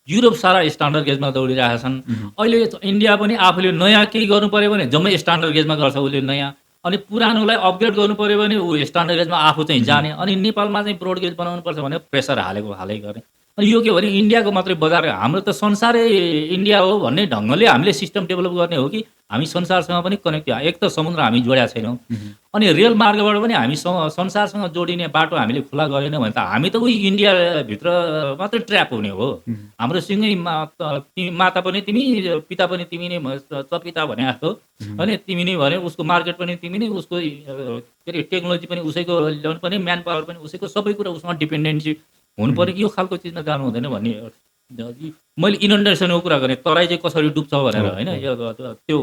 युरोप सारा स्ट्यान्डर्ड गेजमा दौडिरहेका छन्। अहिले इन्डिया पनि आफूले नयाँ केही गर्नु पऱ्यो भने जम्मै स्ट्यान्डर्ड गेजमा गर्छ उसले नयाँ, अनि पुरानोलाई अपग्रेड गर्नु पऱ्यो भने ऊ स्ट्यान्डर्ड गेजमा आफू चाहिँ जाने, अनि नेपालमा चाहिँ ब्रोड गेज बनाउनुपर्छ भने प्रेसर हालै गर्ने। अनि यो के भने इन्डियाको मात्रै बजार, हाम्रो त संसारै इन्डिया हो भन्ने ढङ्गले हामीले सिस्टम डेभलप गर्ने हो कि हामी संसारसँग पनि कनेक्ट, एक त समुद्र हामी जोडेका छैनौँ, अनि रेल मार्गबाट पनि हामी संसारसँग जोडिने बाटो हामीले खुला गरेनौँ भने त हामी त उही इन्डियाभित्र मात्रै ट्र्याप हुने हो। हाम्रो सँगै माता पनि तिमी, पिता पनि तिमी नै, चपिता भने जस्तो होइन, तिमी नै भने उसको मार्केट पनि तिमी नै, उसको के अरे टेक्नोलोजी पनि उसैको ल्याउनु पर्ने, म्यान पावर पनि उसैको, सबै कुरा उसमा डिपेन्डेन्सी हुनु पर्यो। यो खालको चिजमा जानु हुँदैन भन्ने मैले इनन्डेसनको कुरा गरेँ, तराई चाहिँ कसरी डुब्छ भनेर होइन, त्यो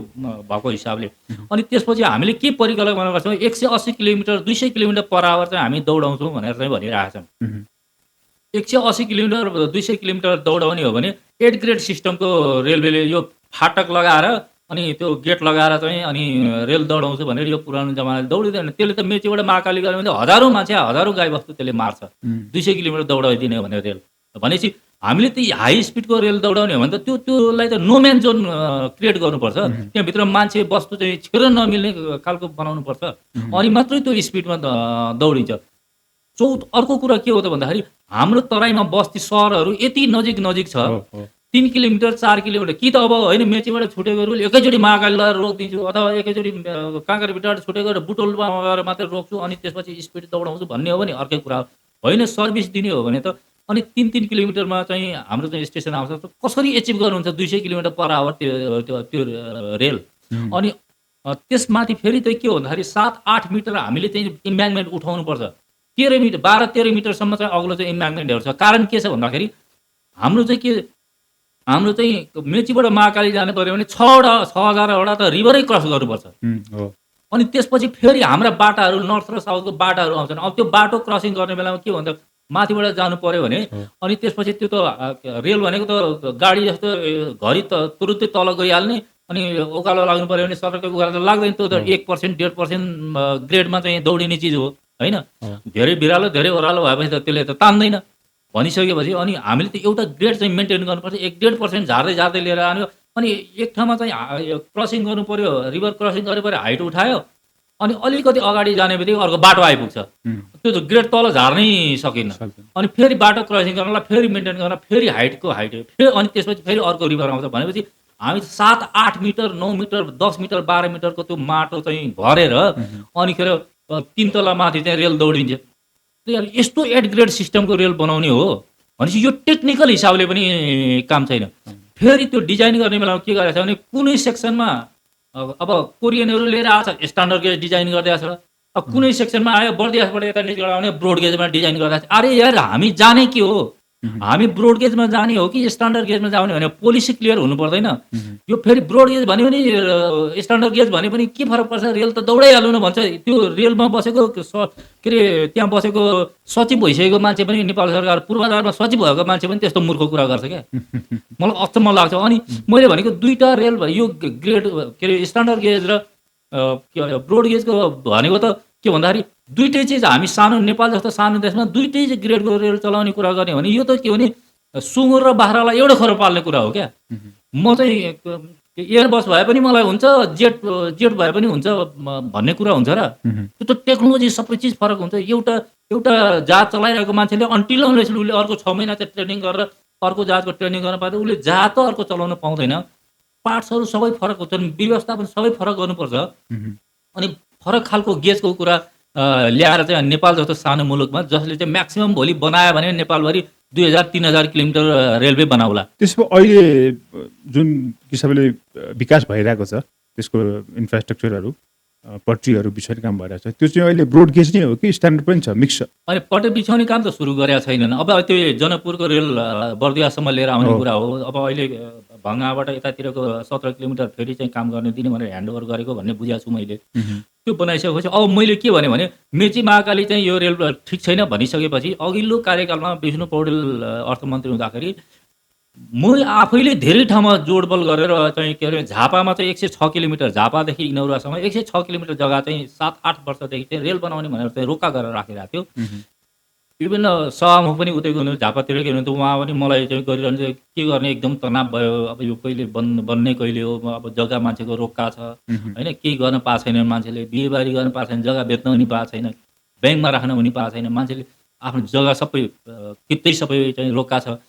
भएको हिसाबले। अनि त्यसपछि हामीले के परिकल्पना गर्छौँ, 180 किलोमिटर 200 किलोमिटर पर आवर चाहिँ हामी दौडाउँछौँ भनेर चाहिँ भनिरहेका छौँ। 180 किलोमिटर 200 किलोमिटर दौडाउने हो भने 8 ग्रेड सिस्टमको रेलवेले यो फाटक लगाएर अनि त्यो गेट लगाएर चाहिँ अनि रेल दौडाउँछ भनेर यो पुरानो जमानाले दौडिँदैन। त्यसले त मेचीबाट महाकाली गयो भने हजारौँ मान्छे, हजारौँ गाईबस्तु त्यसले मार्छ 200 किलोमिटर दौडाइदिने हो भने रेल। भनेपछि हामीले त्यही हाई स्पिडको रेल दौडाउने हो भने त त्योलाई त नो म्यान जोन क्रिएट गर्नुपर्छ। त्यहाँभित्र मान्छे वस्तु चाहिँ छिर नमिल्ने खालको बनाउनुपर्छ, अनि मात्रै त्यो स्पिडमा दौडिन्छ। अर्को कुरा के हो त भन्दाखेरि हाम्रो तराईमा बस्ती सहरहरू यति नजिक छ, 3 किलोमिटर 4 किलोमिटर, कि त अब होइन मेचीबाट छुटेको रेल एकैचोटि महाकाली लगाएर रोकिदिन्छु, अथवा एकैचोटि काँक्रेबिटाबाट छुटेको बुटोलमा गएर मात्रै रोक्छु अनि त्यसपछि स्पिड दौडाउँछु भन्ने हो भने अर्कै कुरा होइन। सर्भिस दिने हो भने त अनि 3 किलोमिटरमा चाहिँ हाम्रो चाहिँ स्टेसन आउँछ, कसरी एचिभ गर्नुहुन्छ 200 किलोमिटर पर आवर त्यो रेल? अनि त्यसमाथि फेरि चाहिँ के हो भन्दाखेरि 7-8 मिटर हामीले चाहिँ इम्ब्याङ्कमेन्ट उठाउनुपर्छ। 12-13 मिटरसम्म चाहिँ अग्लो चाहिँ इम्ब्याङ्कमेन्टहरू छ। कारण के छ भन्दाखेरि हाम्रो चाहिँ मेचीबाट महाकाली जानु पऱ्यो भने 6000वटा त रिभरै क्रस गर्नुपर्छ। अनि त्यसपछि फेरि हाम्रा बाटाहरू नर्थ र साउथको बाटाहरू आउँछन्। अब त्यो बाटो क्रसिङ गर्ने बेलामा के भन्दा माथिबाट जानु पऱ्यो भने अनि त्यसपछि त्यो त रेल भनेको त गाडी जस्तो घरि त तुरुन्तै तल गइहाल्ने, अनि उकालो लाग्नु पऱ्यो भने सडकको उकालो त लाग्दैन, त्यो त 1% 1.5% ग्रेडमा चाहिँ दौडिने चिज हो होइन। धेरै बिरालो धेरै ओह्रालो भएपछि त त्यसले त तान्दैन भनिसकेपछि अनि हामीले त एउटा ग्रेड चाहिँ मेन्टेन गर्नुपर्छ। 1-1.5% झार्दै झार्दै लिएर आयो। अनि एक ठाउँमा चाहिँ क्रसिङ गर्नु पर्यो, रिभर क्रसिङ गरेपछि हाइट उठायो। अनि अलिकति अगाडि जाने बित्तिकै अर्को बाटो आइपुग्छ। त्यो त ग्रेड तल झार्नै सकिन्न। अनि फेरि बाटो क्रसिङ गर्नलाई फेरि मेन्टेन गर्न फेरि हाइट फेरि अनि त्यसपछि फेरि अर्को रिभर आउँछ भनेपछि हामी 7-8 मिटर 9 मिटर 10 मिटर 12 मिटरको त्यो माटो चाहिँ भरेर अनिखेर 3 तला माथि चाहिँ रेल दौडिन्छ। यस्तो एडग्रेड सिस्टमको रेल बनाउने हो भनेपछि यो टेक्निकल हिसाबले पनि काम छैन। फेरि त्यो डिजाइन गर्ने बेलामा के गरेको छ भने कुनै सेक्सनमा अब कोरियनहरू लिएर आएको छ स्ट्यान्डर्ड गेज डिजाइन गरिदिएको छ। अब कुनै सेक्सनमा आयो बर्दियासबाट यता निस्केर आउने ब्रोड गेजमा डिजाइन गरिदिएको छ। अरे यार हामी जाने के हो? हामी ब्रोड गेजमा जाने हो कि स्ट्यान्डर्ड गेजमा जाने भने पोलिसी क्लियर हुनु पर्दैन। यो फेरि ब्रोड गेज भन्यो भने स्ट्यान्डर्ड गेज भने पनि के फरक पर्छ? रेल त दौडाइहाल्नु न भन्छ। त्यो रेलमा बसेको के अरे त्यहाँ बसेको सचिव भइसकेको मान्छे पनि नेपाल सरकार पूर्वाधारमा सचिव भएको मान्छे पनि त्यस्तो मूर्ख कुरा गर्छ क्या। मलाई अचम्म लाग्छ। अनि मैले भनेको दुईवटा रेल यो ग्रेड के अरे स्ट्यान्डर्ड गेज र ब्रोड गेजको भनेको त के भन्दाखेरि दुइटै चिज हामी सानो नेपाल जस्तो सानो देशमा दुइटै ग्रेडको रेल चलाउने कुरा गर्ने भने यो त के भने सुँगुर र बाख्रालाई एउटै खरो पाल्ने कुरा हो क्या। म चाहिँ एयरबस भए पनि मलाई हुन्छ, जेट भए पनि हुन्छ भन्ने कुरा हुन्छ र। त्यो त टेक्नोलोजी सबै चिज फरक हुन्छ। एउटा जहाज चलाइरहेको मान्छेले अन्टिल अनलेस उसले अर्को 6 महिना चाहिँ ट्रेनिङ गरेर अर्को जहाजको ट्रेनिङ गर्न पाउँदैन उसले जहाज त अर्को चलाउन पाउँदैन। पार्ट्सहरू सबै फरक हुन्छन्, व्यवस्थापन सबै फरक गर्नुपर्छ। अनि फरक खालको गेजको कुरा ल्याएर चाहिँ नेपाल जस्तो सानो मुलुकमा जसले चाहिँ म्याक्सिमम भोलि बनायो भने नेपालभरि 2000-3000 किलोमिटर रेलवे बनाउला। त्यसो अहिले जुन हिसाबले विकास भइरहेको छ त्यसको इन्फ्रास्ट्रक्चरहरू पट्रीहरू बिछाउने काम भइरहेको छ त्यो चाहिँ अहिले ब्रोड गेज नै हो कि स्ट्यान्डर्ड पनि छ मिक्स? अनि पट्टी बिछाउने काम त सुरु गरेका छैनन्। अब त्यो जनकपुरको रेल बर्दियासम्म लिएर आउने कुरा हो। अब अहिले भङ्गाबाट यतातिरको 17 किलोमिटर फेरि चाहिँ काम गर्ने दिने भनेर ह्यान्डओभर गरेको भन्ने बुझाएको छु मैले। त्यो बनाइसकेपछि अब मैले के भने मेची महाकाली चाहिँ यो रेल ठिक छैन भनिसकेपछि अघिल्लो कार्यकालमा विष्णु पौडेल अर्थमन्त्री हुँदाखेरि म आफैले धेरै ठाउँमा जोडबल गरेर चाहिँ के अरे झापामा चाहिँ 106 किलोमिटर झापादेखि इनौरासम्म 106 किलोमिटर जग्गा चाहिँ 7-8 वर्षदेखि चाहिँ रेल बनाउने भनेर चाहिँ रोका गरेर राखिरहेको थियो। विभिन्न सभामुख पनि उतै गर्नु झापातिर के हुनुहुन्थ्यो उहाँ पनि मलाई चाहिँ गरिरहनु के गर्ने एकदम तनाव भयो। अब यो कहिले बन्ने कहिले हो? अब जग्गा मान्छेको रोक्का छ होइन, केही गर्न पाएको छैन मान्छेले, बिहेबारी गर्न पाएको छैन, जग्गा बेच्न पनि पाएको छैन, ब्याङ्कमा राख्न पनि पाएको छैन, मान्छेले आफ्नो जग्गा सबै कित्तै सबै चाहिँ रोक्का छ।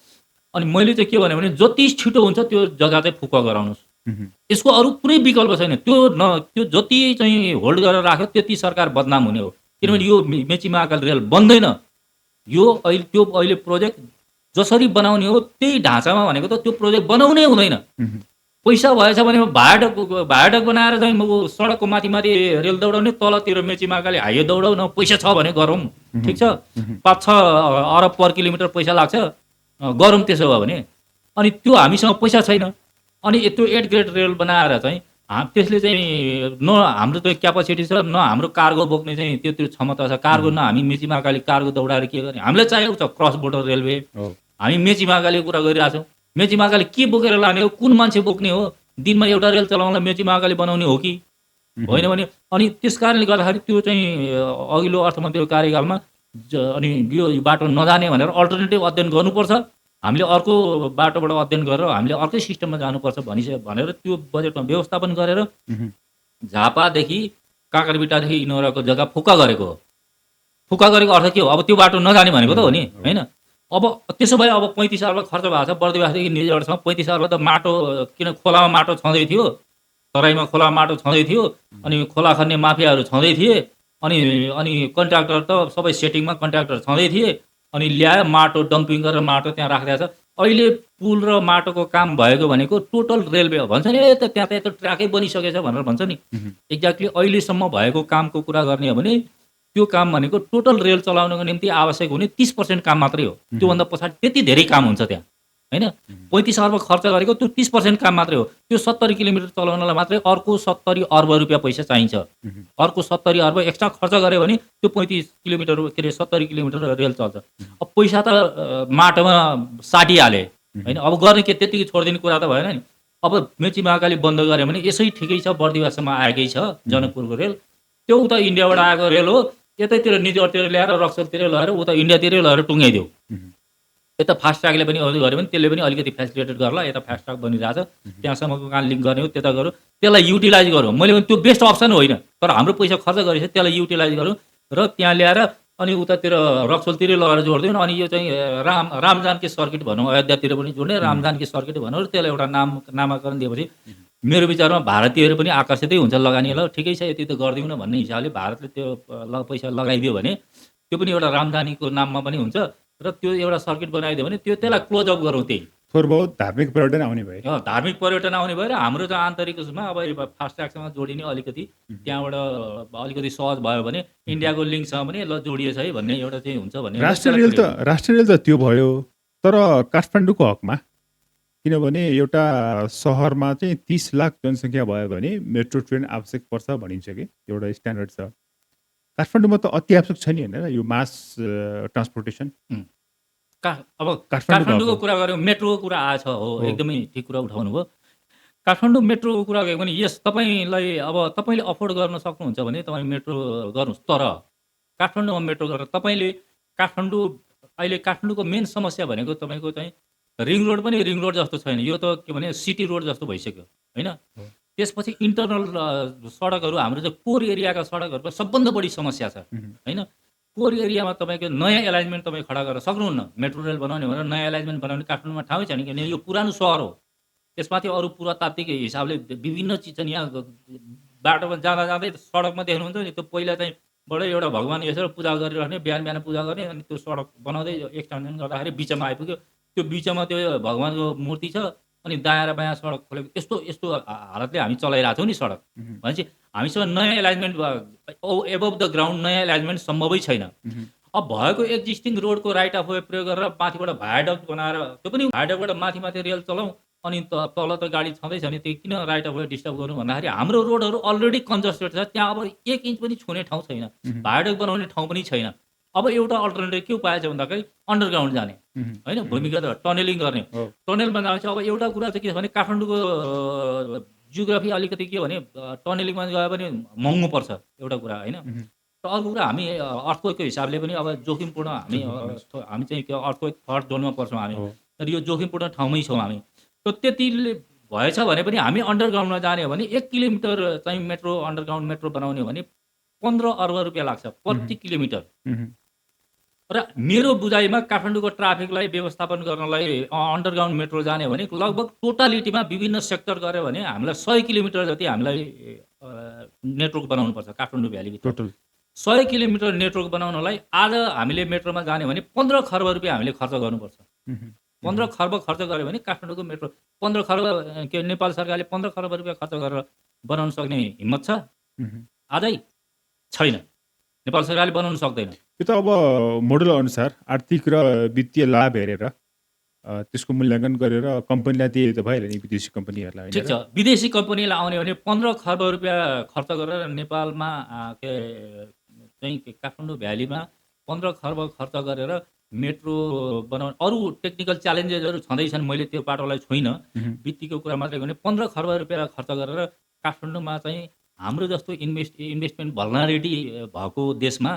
अनि मैले चाहिँ के भने जति छिटो हुन्छ त्यो जग्गा चाहिँ फुक्का गराउनुहोस्। यसको अरू कुनै विकल्प छैन। त्यो जति चाहिँ होल्ड गरेर राख्यो त्यति सरकार बदनाम हुने हो। किनभने यो मेची महाकाल रेल बन्दैन। यो अहिले प्रोजेक्ट जसरी बनाउने हो त्यही ढाँचामा भनेको त त्यो प्रोजेक्ट बनाउनै हुँदैन। पैसा भएछ भने भाडक बनाएर चाहिँ म सडकको माथि रेल दौडाउने, तलतिर मेची महाकाली हाइवे दौडाउन पैसा छ भने गरौँ, ठिक छ। 5-6 अरब पर किलोमिटर पैसा लाग्छ, गरौँ त्यसो भयो भने। अनि त्यो हामीसँग पैसा छैन। अनि त्यो 8 ग्रेड रेल बनाएर चाहिँ त्यसले चाहिँ न हाम्रो त्यो क्यापासिटी छ न हाम्रो कार्गो बोक्ने चाहिँ त्यो क्षमता छ। कार्गो न हामी मेची महाकाली कार्गो दौडाएर के गर्ने? हामीलाई चाहिएको छ क्रस बोर्डर रेलवे। हामी मेची महाकालीको कुरा गरिरहेको छौँ। मेची महाकाली के बोकेर लाने हो? कुन मान्छे बोक्ने हो? दिनमा एउटा रेल चलाउनलाई मेची महाकाली बनाउने हो कि होइन भने? अनि त्यस कारणले गर्दाखेरि त्यो चाहिँ अघिल्लो अर्थमन्त्रीको कार्यकालमा अनि यो बाटो नजाने भनेर अल्टरनेटिभ अध्ययन गर्नुपर्छ, हामीले अर्को बाटोबाट अध्ययन गरेर हामीले अर्कै सिस्टममा जानुपर्छ भनेर त्यो बजेटमा व्यवस्थापन गरेर झापादेखि काँकरबिटादेखि इनौराको जग्गा फुक्का गरेको हो। फुक्का गरेको अर्थ के हो? अब त्यो बाटो नजाने भनेको त हो नि होइन। अब त्यसो भए अब 35 अर्ब खर्च भएको छ बर्दिवासदेखि निजगढसम्म। 35 अर्ब त माटो किन खोलामा माटो छँदै थियो, तराईमा खोलामा माटो छँदै थियो, अनि खोला खन्ने माफियाहरू छँदै थिए, अनि कन्ट्र्याक्टर त सबै सेटिङमा कन्ट्र्याक्टर छँदै थिए। अनि ल्यायो माटो डम्पिङ गरेर माटो त्यहाँ राखिरहेको छ। अहिले पुल र माटोको काम भएको भनेको टोटल रेलवे हो भन्छ नि। त्यहाँ त यत्रो ट्र्याकै बनिसकेछ भनेर भन्छ नि। एक्ज्याक्टली अहिलेसम्म भएको कामको कुरा गर्ने हो भने त्यो काम भनेको टोटल रेल चलाउनको निम्ति आवश्यक हुने 30% काम मात्रै हो। त्योभन्दा पछाडि त्यति धेरै काम हुन्छ त्यहाँ होइन। 35 अर्ब खर्च गरेको त्यो 30% काम मात्रै हो। त्यो 70 किलोमिटर चलाउनलाई मात्रै अर्को 70 अर्ब रुपियाँ पैसा चाहिन्छ। अर्को 70 अर्ब एक्स्ट्रा खर्च गऱ्यो भने त्यो 35 किलोमिटर के अरे 70 किलोमिटर रेल चल्छ। अब पैसा त माटोमा साटिहाले होइन। अब गर्ने के त्यतिकै छोडिदिने कुरा त भएन नि। अब मेची महाकाली बन्द गऱ्यो भने यसै ठिकै छ, बर्दिवाससम्म आएकै छ जनकपुरको रेल, त्यो उता इन्डियाबाट आएको रेल हो। यतैतिर निजोरतिर ल्याएर रक्सलतिर लगेर उता इन्डियातिरै लगेर टुङ्गाइदियो। यता फास्ट ट्र्याकले पनि अरू गऱ्यो भने त्यसले पनि अलिकति फेसिलिटेट गर्ला। यता फास्ट ट्र्याक बनिरहेछ, त्यहाँसम्मको काम लिङ्क गर्ने हो, त्यता गरौँ, त्यसलाई युटिलाइज गरौँ। मैले भने त्यो बेस्ट अप्सन होइन, तर हाम्रो पैसा खर्च गरेछ त्यसलाई युटिलाइज गरौँ र त्यहाँ ल्याएर अनि उतातिर रक्सलतिरै लगेर जोडिदिउँ। अनि यो चाहिँ रामजानकी सर्किट भनौँ, अयोध्यातिर पनि जोड्ने रामजानकी सर्किट भनौँ र त्यसलाई एउटा नामाकरण दिएपछि मेरो विचारमा भारतीयहरू पनि आकर्षितै हुन्छ लगानी। ल ठिकै छ, यति त गरिदिउँ न भन्ने हिसाबले भारतले त्यो पैसा लगाइदियो भने त्यो पनि एउटा रामजानीको नाममा पनि हुन्छ र त्यो एउटा सर्किट बनाइदियो भने त्यसलाई क्लोज अप गरौँ। त्यही थोर बहुत धार्मिक पर्यटन आउने भयो। धार्मिक पर्यटन आउने भयो र हाम्रो चाहिँ आन्तरिक उसमा अब फास्ट ट्र्याकसँग जोडिने अलिकति त्यहाँबाट अलिकति सहज भयो भने इन्डियाको लिङ्कसँग पनि ल जोडिएछ है भन्ने एउटा चाहिँ हुन्छ भन्ने। राष्ट्रिय रेल त त्यो भयो, तर काठमाडौँको हकमा किनभने एउटा सहरमा चाहिँ 30 लाख जनसङ्ख्या भयो भने मेट्रो ट्रेन आवश्यक पर्छ भनिन्छ कि एउटा स्ट्यान्डर्ड छ। काठमाडौँमा त अति आवश्यक छैन होइन यो मास ट्रान्सपोर्टेसन। अब काठमाडौँको कुरा गऱ्यौँ, मेट्रोको कुरा आएछ हो, एकदमै ठिक कुरा उठाउनु भयो। काठमाडौँ मेट्रोको कुरा गऱ्यो भने यस तपाईँलाई अब तपाईँले अफोर्ड गर्न सक्नुहुन्छ भने तपाईँ मेट्रो गर्नुहोस्। तर काठमाडौँमा मेट्रो गरेर तपाईँले काठमाडौँ अहिले काठमाडौँको मेन समस्या भनेको तपाईँको चाहिँ रिङ रोड पनि रिङ रोड जस्तो छैन, यो त के भने सिटी रोड जस्तो भइसक्यो होइन। त्यसपछि इन्टरनल सडकहरू हाम्रो चाहिँ कोर एरियाका सडकहरूको सबभन्दा बढी समस्या छ होइन। कोर एरियामा तपाईँको नयाँ एलाइन्मेन्ट तपाईँ खडा गरेर सक्नुहुन्न। मेट्रो रेल बनाउने भनेर नयाँ एलाइन्मेन्ट बनाउने काठमाडौँमा ठाउँ छैन, किनभने यो पुरानो सहर हो। त्यसमाथि अरू पुरातात्विक हिसाबले विभिन्न चिज छन्। यहाँ बाटोमा जाँदा जाँदै सडकमा देख्नुहुन्छ नि, त्यो पहिला चाहिँ बडै एउटा भगवान् यसो पूजा गरिराख्ने, बिहान बिहान पूजा गर्ने, अनि त्यो सडक बनाउँदै एक्सटेन्सन गर्दाखेरि बिचमा आइपुग्यो, त्यो बिचमा त्यो भगवान्को मूर्ति छ, अनि दायाँ र बायाँ सडक खोलेको यस्तो यस्तो हालतले हामी चलाइरहेको छौँ नि सडक। भनेपछि हामीसँग नयाँ एलाइन्मेन्ट एबभ द ग्राउन्ड नयाँ एलाइन्मेन्ट सम्भवै छैन। अब भएको एक्जिस्टिङ रोडको राइट अफ वे प्रयोग गरेर माथिबाट भायाडक्ट बनाएर, त्यो पनि भायाडक्टबाट माथि रेल चलाउँ, अनि तल त गाडी छँदैछ भने त्यो किन राइट अफ वे डिस्टर्ब गर्नु भन्दाखेरि हाम्रो रोडहरू अलरेडी कन्जस्टेड छ, त्यहाँ अब 1 इन्च पनि छुने ठाउँ छैन, भायाडक्ट बनाउने ठाउँ पनि छैन। अब एउटा अल्टरनेटिभ के उपाय छ भन्दाखेरि अन्डरग्राउन्ड जाने होइन, भूमिगत टनलिङ गर्ने। टनलमा जाने चाहिँ अब एउटा कुरा चाहिँ के छ भने काठमाडौँको जियोग्राफी अलिकति के भने टनलिङमा गयो भने महँगो पर्छ एउटा कुरा होइन। र अर्को कुरा हामी अर्थक्वेकको हिसाबले पनि अब जोखिमपूर्ण हामी चाहिँ अर्थक्वेक थर्ड जोनमा पर्छौँ हामी, तर यो जोखिमपूर्ण ठाउँमै छौँ हामी। त त्यतिले भएछ भने पनि हामी अन्डरग्राउन्डमा जाने हो भने 1 किलोमिटर चाहिँ मेट्रो अन्डरग्राउन्ड मेट्रो बनाउने हो भने 15 अर्ब रुपियाँ लाग्छ प्रति किलोमिटर। र मेरो बुझाइमा काठमाडौँको ट्राफिकलाई व्यवस्थापन गर्नलाई अन्डरग्राउन्ड मेट्रो जाने हो भने लगभग टोटालिटीमा विभिन्न सेक्टर गऱ्यो भने हामीलाई 100 किलोमिटर जति हामीलाई नेटवर्क बनाउनुपर्छ काठमाडौँ भ्यालीभित्र। टोटल 100 किलोमिटर नेटवर्क बनाउनलाई आज हामीले मेट्रोमा जाने भने 15 खर्ब रुपियाँ हामीले खर्च गर्नुपर्छ। 15 खर्ब खर्च गऱ्यो भने काठमाडौँको मेट्रो 15 खर्ब के नेपाल सरकारले 15 खर्ब रुपियाँ खर्च गरेर बनाउन सक्ने हिम्मत छ आजै छैन, नेपाल सरकारले बनाउन सक्दैन। त्यो त अब मोडल अनुसार आर्थिक र वित्तीय लाभ हेरेर त्यसको मूल्याङ्कन गरेर कम्पनीलाई दिए त भइहाल्यो नि, विदेशी कम्पनीहरूलाई। ठिक छ, विदेशी कम्पनीलाई आउने भने 15 खर्ब रुपियाँ खर्च गरेर नेपालमा चाहिँ काठमाडौँ भ्यालीमा 15 खर्ब खर्च गरेर मेट्रो बनाउने अरू टेक्निकल च्यालेन्जेसहरू छँदैछन्, मैले त्यो बाटोलाई छोइनँ। वित्तीयको कुरा मात्रै गर्ने 15 खर्ब रुपियाँ खर्च गरेर काठमाडौँमा चाहिँ हाम्रो जस्तो इन्भेस्टमेन्ट भल्नरेलिटी भएको देशमा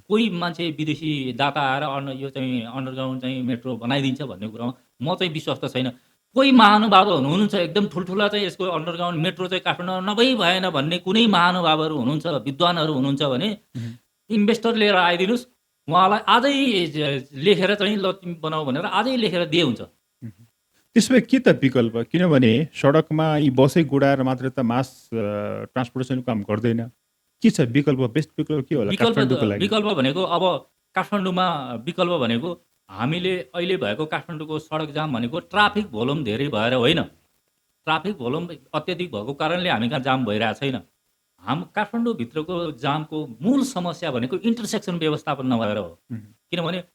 कोही मान्छे विदेशी दाता आएर यो चाहिँ अन्डरग्राउन्ड चाहिँ मेट्रो बनाइदिन्छ भन्ने कुरामा म चाहिँ विश्वास त छैन। कोही महानुभाव हुनुहुन्छ एकदम ठुल्ठुला चाहिँ यसको अन्डरग्राउन्ड मेट्रो चाहिँ काठमाडौँ नभई भएन भन्ने कुनै महानुभावहरू हुनुहुन्छ, विद्वानहरू हुनुहुन्छ भने इन्भेस्टर लिएर आइदिनुहोस्, उहाँलाई आजै लेखेर चाहिँ ल तिमी बनाऊ भनेर आजै लेखेर दिए हुन्छ। त्यसमा के त विकल्प, किनभने सडकमा यी बसै गुडाएर मात्र त मास ट्रान्सपोर्टेसनको काम गर्दैन, के छ विकल्प, बेस्ट विकल्प के होला काठमाडौँको लागि? विकल्प भनेको अब काठमाडौँमा विकल्प भनेको हामीले अहिले भएको काठमाडौँको सडक जाम भनेको ट्राफिक भोल्युम धेरै भएर होइन, ट्राफिक भोल्युम अत्यधिक भएको कारणले हामी कहाँ जाम भइरहेको छैन। काठमाडौँभित्रको जामको मूल समस्या भनेको इन्टरसेक्सन व्यवस्थापन नभएर हो। किनभने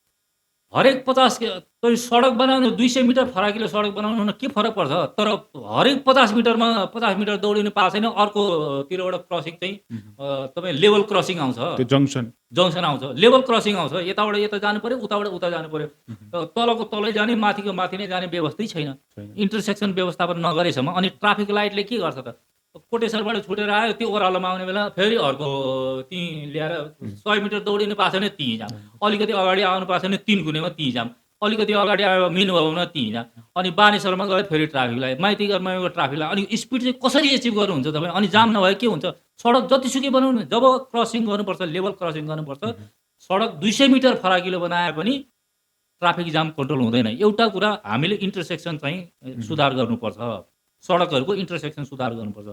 हरेक 50 सडक बनाउनु 200 मिटर फराकिलो सडक बनाउनु के फरक पर्छ, तर हरेक 50 मिटरमा 50 मिटर दौडिनु पाएको छैन। अर्कोतिरबाट क्रसिङ चाहिँ तपाईँ लेभल क्रसिङ आउँछ, जङ्सन आउँछ, लेभल क्रसिङ आउँछ, यताबाट यता जानु पर्यो, उताबाट उता जानु पर्यो, तलको तलै जाने माथिको माथि नै जाने व्यवस्थै छैन। इन्टरसेक्सन व्यवस्थापन नगरेसम्म अनि ट्राफिक लाइटले के गर्छ त, कोटेश्वरबाट छुटेर आयो, त्यो ओह्रालोमा आउने बेला फेरि अर्को त्यहीँ ल्याएर 100 मिटर दौडिनु पाएको छैन त्यहीँ जाम, अलिकति अगाडि आउनु पाएको छैन 3 कुनेमा त्यहीँ जाम, अलिकति अगाडि आयो मिनभवनमा त्यहीँ जाम, अनि बानेश्वरमा गयो फेरि ट्राफिक लाग्यो, माइतीघरमा गयो ट्राफिक लाग्यो। अनि स्पिड चाहिँ कसरी एचिभ गर्नुहुन्छ तपाईँ? अनि जाम नभए के हुन्छ? सडक जतिसुकै बनाउनु, जब क्रसिङ गर्नुपर्छ, लेभल क्रसिङ गर्नुपर्छ, सडक 200 मिटर फराकिलो बनाए पनि ट्राफिक जाम कन्ट्रोल हुँदैन। एउटा कुरा हामीले इन्टरसेक्सन चाहिँ सुधार गर्नुपर्छ, सडकहरूको इन्टरसेक्सन सुधार गर्नुपर्छ।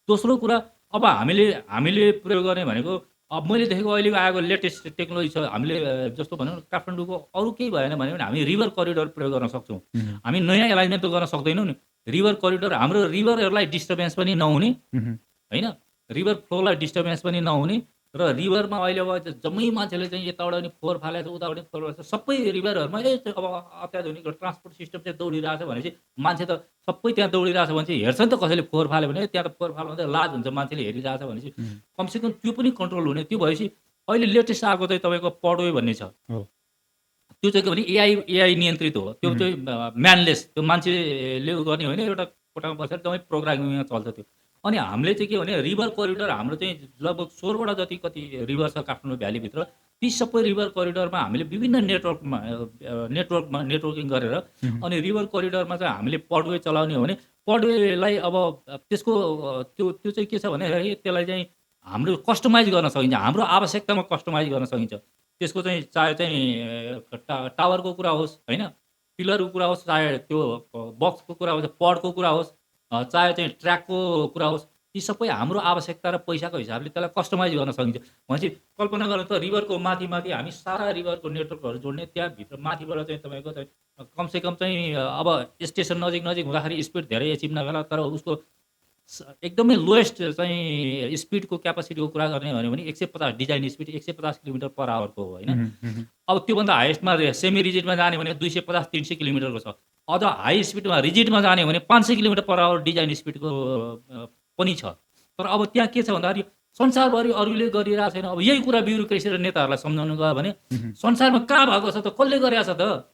दोस्रो कुरा अब हामीले प्रयोग गर्ने भनेको अब मैले देखेको अहिलेको आएको लेटेस्ट टेक्नोलोजी छ। हामीले जस्तो भनौँ न काठमाडौँको अरू केही भएन भने पनि हामी रिभर करिडोर प्रयोग गर्न सक्छौँ। हामी नयाँ एलाइनमेन्ट त गर्न सक्दैनौँ नि। रिभर करिडोर हाम्रो रिभरहरूलाई डिस्टर्बेन्स पनि नहुने, होइन, रिभर फ्लोलाई डिस्टर्बेन्स पनि नहुने, र रिभरमा अहिले अब जम्मै मान्छेले चाहिँ यताबाट पनि फोहोर फालेको छ, उताबाट पनि फोहोर फालेको छ, सबै रिभरहरूमा अब अत्याधुनिक ट्रान्सपोर्ट सिस्टम चाहिँ दौडिरहेको छ भनेपछि मान्छे त सबै त्यहाँ दौडिरहेको छ भने चाहिँ हेर्छ नि त कसैले फोहोर फाल्यो भने, त्यहाँ त फोहोर फाल्नु लाज हुन्छ मान्छेले हेरिरहेको छ भनेपछि कमसेकम त्यो पनि कन्ट्रोल हुने। त्यो भएपछि अहिले लेटेस्ट आएको चाहिँ तपाईँको पडवे भन्ने छ, त्यो चाहिँ के भने एआई नियन्त्रित हो। त्यो चाहिँ म्यानलेस, त्यो मान्छेले गर्ने होइन, एउटा कोठामा बसेर एकदमै प्रोग्रामिङमा चल्छ त्यो। अनि हामीले चाहिँ के भने रिभर करिडोर हाम्रो चाहिँ लगभग 16वटा जति कति रिभर छ काठमाडौँ भ्यालीभित्र, ती सबै रिभर करिडोरमा हामीले विभिन्न नेटवर्किङ गरेर अनि रिभर करिडोरमा चाहिँ हामीले पडवे चलाउने हो भने पडवेलाई अब त्यसको त्यो चाहिँ के छ भने त्यसलाई चाहिँ हाम्रो कस्टमाइज गर्न सकिन्छ, हाम्रो आवश्यकतामा कस्टमाइज गर्न सकिन्छ। त्यसको चाहिँ चाहे चाहिँ टावरको कुरा होस्, होइन, पिलरको कुरा होस्, चाहे त्यो बक्सको कुरा होस्, पडको कुरा होस्, चाहे चाहिँ ट्र्याकको कुरा होस्, यी सबै हाम्रो आवश्यकता र पैसाको हिसाबले त्यसलाई कस्टमाइज गर्न सकिन्छ। भनेपछि कल्पना गर्नु त रिभरको माथि हामी सारा रिभरको नेटवर्कहरू जोड्ने, त्यहाँभित्र माथिबाट चाहिँ तपाईँको चाहिँ कमसेकम चाहिँ अब स्टेसन नजिक हुँदाखेरि स्पिड धेरै एचिभ नगर्ला, तर उसको एकदमै लोएस्ट चाहिँ स्पिडको क्यापासिटीको कुरा गर्ने भने 150 डिजाइन स्पिड 150 किलोमिटर पर आवरको हो, होइन। अब त्योभन्दा हाइएस्टमा सेमी रिजिडमा जाने भने 250-300 किलोमिटरको छ। अझ हाई स्पिडमा रिजिडमा जाने भने 500 किलोमिटर पर आवर डिजाइन स्पिडको पनि छ। तर अब त्यहाँ के छ भन्दाखेरि संसारभरि अरूले गरिरहेको छैन। अब यही कुरा ब्युरोक्रेसी र नेताहरूलाई सम्झाउनु गयो भने संसारमा कहाँ भएको छ त, कसले गरिरहेछ त?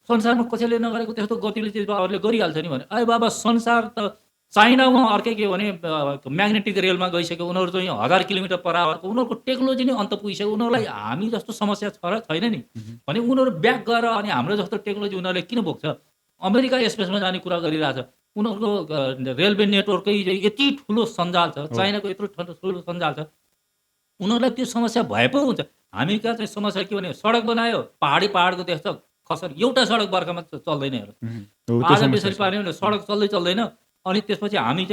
संसारमा कसैले नगरेको त्यस्तो गतिले चाहिँ अरूले गरिहाल्छ नि भने, अरे बाबा संसार त चाइनामा अर्कै के भने म्याग्नेटिक रेलमा गइसक्यो, उनीहरू चाहिँ 1000 किलोमिटर पर आवरको, उनीहरूको टेक्नोलोजी नै अन्त पुगिसक्यो। उनीहरूलाई हामी जस्तो समस्या छ र छैन नि भने उनीहरू ब्याक गएर अनि हाम्रो जस्तो टेक्नोलोजी उनीहरूले किन बोक्छ? अमेरिका स्पेसमा जाने कुरा गरिरहेछ, उनीहरूको रेलवे नेटवर्कै यति ठुलो सञ्जाल छ, चाइनाको यत्रो ठुलो सञ्जाल छ, उनीहरूलाई त्यो समस्या भए पो हुन्छ। हामी कहाँ चाहिँ समस्या के भने सडक बनायो, पहाडको देश छ, खसर एउटा सडक बर्खामा चल्दैन हेर, आज बेसरी पार्यो भने सडक चल्दैन। अनि त्यसपछि हामी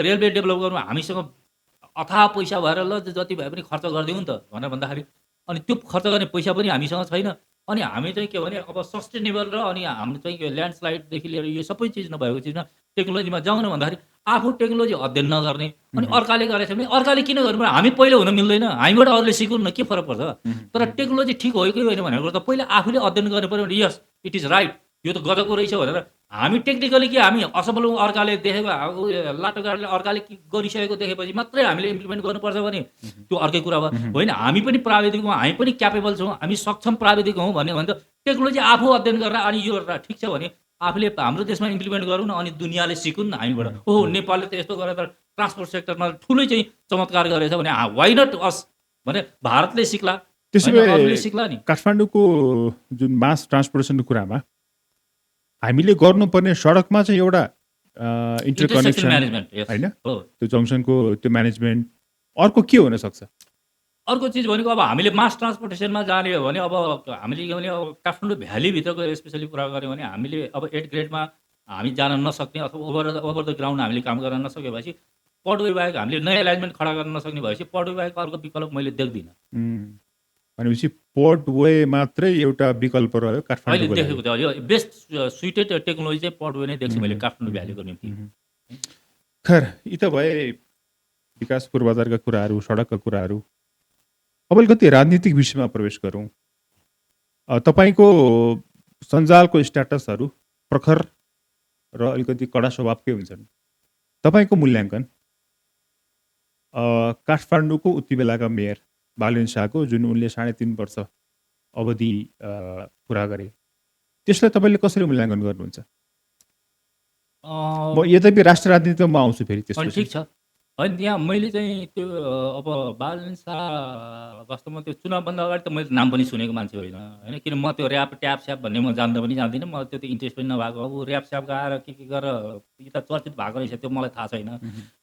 रेलवे डेभलप गर्नु हामीसँग अथाह पैसा भएर ल जति भए पनि खर्च गरिदिउँ नि त भनेर भन्दाखेरि अनि त्यो खर्च गर्ने पैसा पनि हामीसँग छैन। अनि हामी चाहिँ के भने अब सस्टेनेबल र अनि हाम्रो चाहिँ ल्यान्डस्लाइडदेखि लिएर यो सबै चिज नभएको चिजमा टेक्नोलोजीमा जाउँ न भन्दाखेरि आफू टेक्नोलोजी अध्ययन नगर्ने, अनि अर्काले गरेछ भने अर्काले किन गर्नु? हामी पहिलो हुन मिल्दैन, हामीबाट अरूले सिक्नु न, के फरक पर्छ? तर टेक्नोलोजी ठिक हो कि होइन भनेको त पहिला आफूले अध्ययन गर्नु पऱ्यो भने यस इट इज राइट, यो त गजबको रहेछ भनेर हामी टेक्निकली कि हामी असफल अर्काले देखेको लाटोगाडीले अर्काले गरिसकेको देखेपछि मात्रै हामीले इम्प्लिमेन्ट गर्नुपर्छ भने त्यो अर्कै कुरा भयो। होइन, हामी पनि प्राविधिक हौँ, हामी पनि क्यापेबल छौँ, हामी सक्षम प्राविधिक हौँ भन्ने भने त टेक्नोलोजी आफू अध्ययन गरेर अनि यो ठिक छ भने आफूले हाम्रो देशमा इम्प्लिमेन्ट गरौँ न, अनि दुनियाँले सिकुन् न हामीबाट। ओहो नेपालले त यस्तो गरेर ट्रान्सपोर्ट सेक्टरमा ठुलै चाहिँ चमत्कार गरेछ भने वाइ नट अस भने भारतले सिक्ला, त्यसैले सिक्ला नि। काठमाडौँको जुन मास ट्रान्सपोर्टेसनको कुरामा हामीले गर्नुपर्ने सडकमा चाहिँ एउटा इन्टरकनेक्सन होइन, त्यो जङ्सनको त्यो म्यानेजमेन्ट, अर्को के हुन सक्छ? अर्को चिज भनेको अब हामीले मास ट्रान्सपोर्टेसनमा जाने हो भने अब हामीले के भने अब काठमाडौँ भ्यालीभित्रको स्पेसली कुरा गऱ्यौँ भने हामीले अब 8 ग्रेडमा हामी जान नसक्ने अथवा ओभर द ग्राउन्ड हामीले काम गर्न नसके भएपछि पडवे बाहेक हामीले नयाँ एलाइनमेन्ट खडा गर्न नसक्ने भएपछि पडवे बाहेक अर्को विकल्प मैले देख्दिनँ। भनेपछि पडवे मात्रै एउटा विकल्प रह्यो काठमाडौँ अहिले देखेको थियो। यो बेस्ट सुइटेड टेक्नोलोजी चाहिँ पडवे नै देख्छु मैले काठमाडौँ भ्यालीको निम्ति। खैर, यी त भए विकास पूर्वाधारका कुराहरू, सडकका कुराहरू। अब अलिकति राजनीतिक विषयमा प्रवेश गरौँ। तपाईँको सञ्जालको स्ट्याटसहरू प्रखर र अलिकति कडा स्वभावकै हुन्छन्। तपाईँको मूल्याङ्कन काठमाडौँको उति बेलाका मेयर बालेन शाहको जुन उनले 3.5 वर्ष अवधि पुरा गरे, त्यसलाई तपाईँले कसरी मूल्याङ्कन गर्नुहुन्छ? म यद्यपि राष्ट्र राजनीतिमा म आउँछु फेरि त्यसपछि। ठिक छ, होइन त्यहाँ मैले चाहिँ त्यो अब बालन शाह वास्तवमा त्यो चुनावभन्दा अगाडि त मैले नाम पनि सुनेको मान्छे होइन होइन किन म त्यो ऱ्याप ट्याप स्याप भन्ने म जान्दा पनि जान्दिनँ मलाई त्यो इन्ट्रेस्ट पनि नभएको अब ऱ्याप स्याप गाएर के गरेर यो त चर्चित भएको रहेछ त्यो मलाई थाहा छैन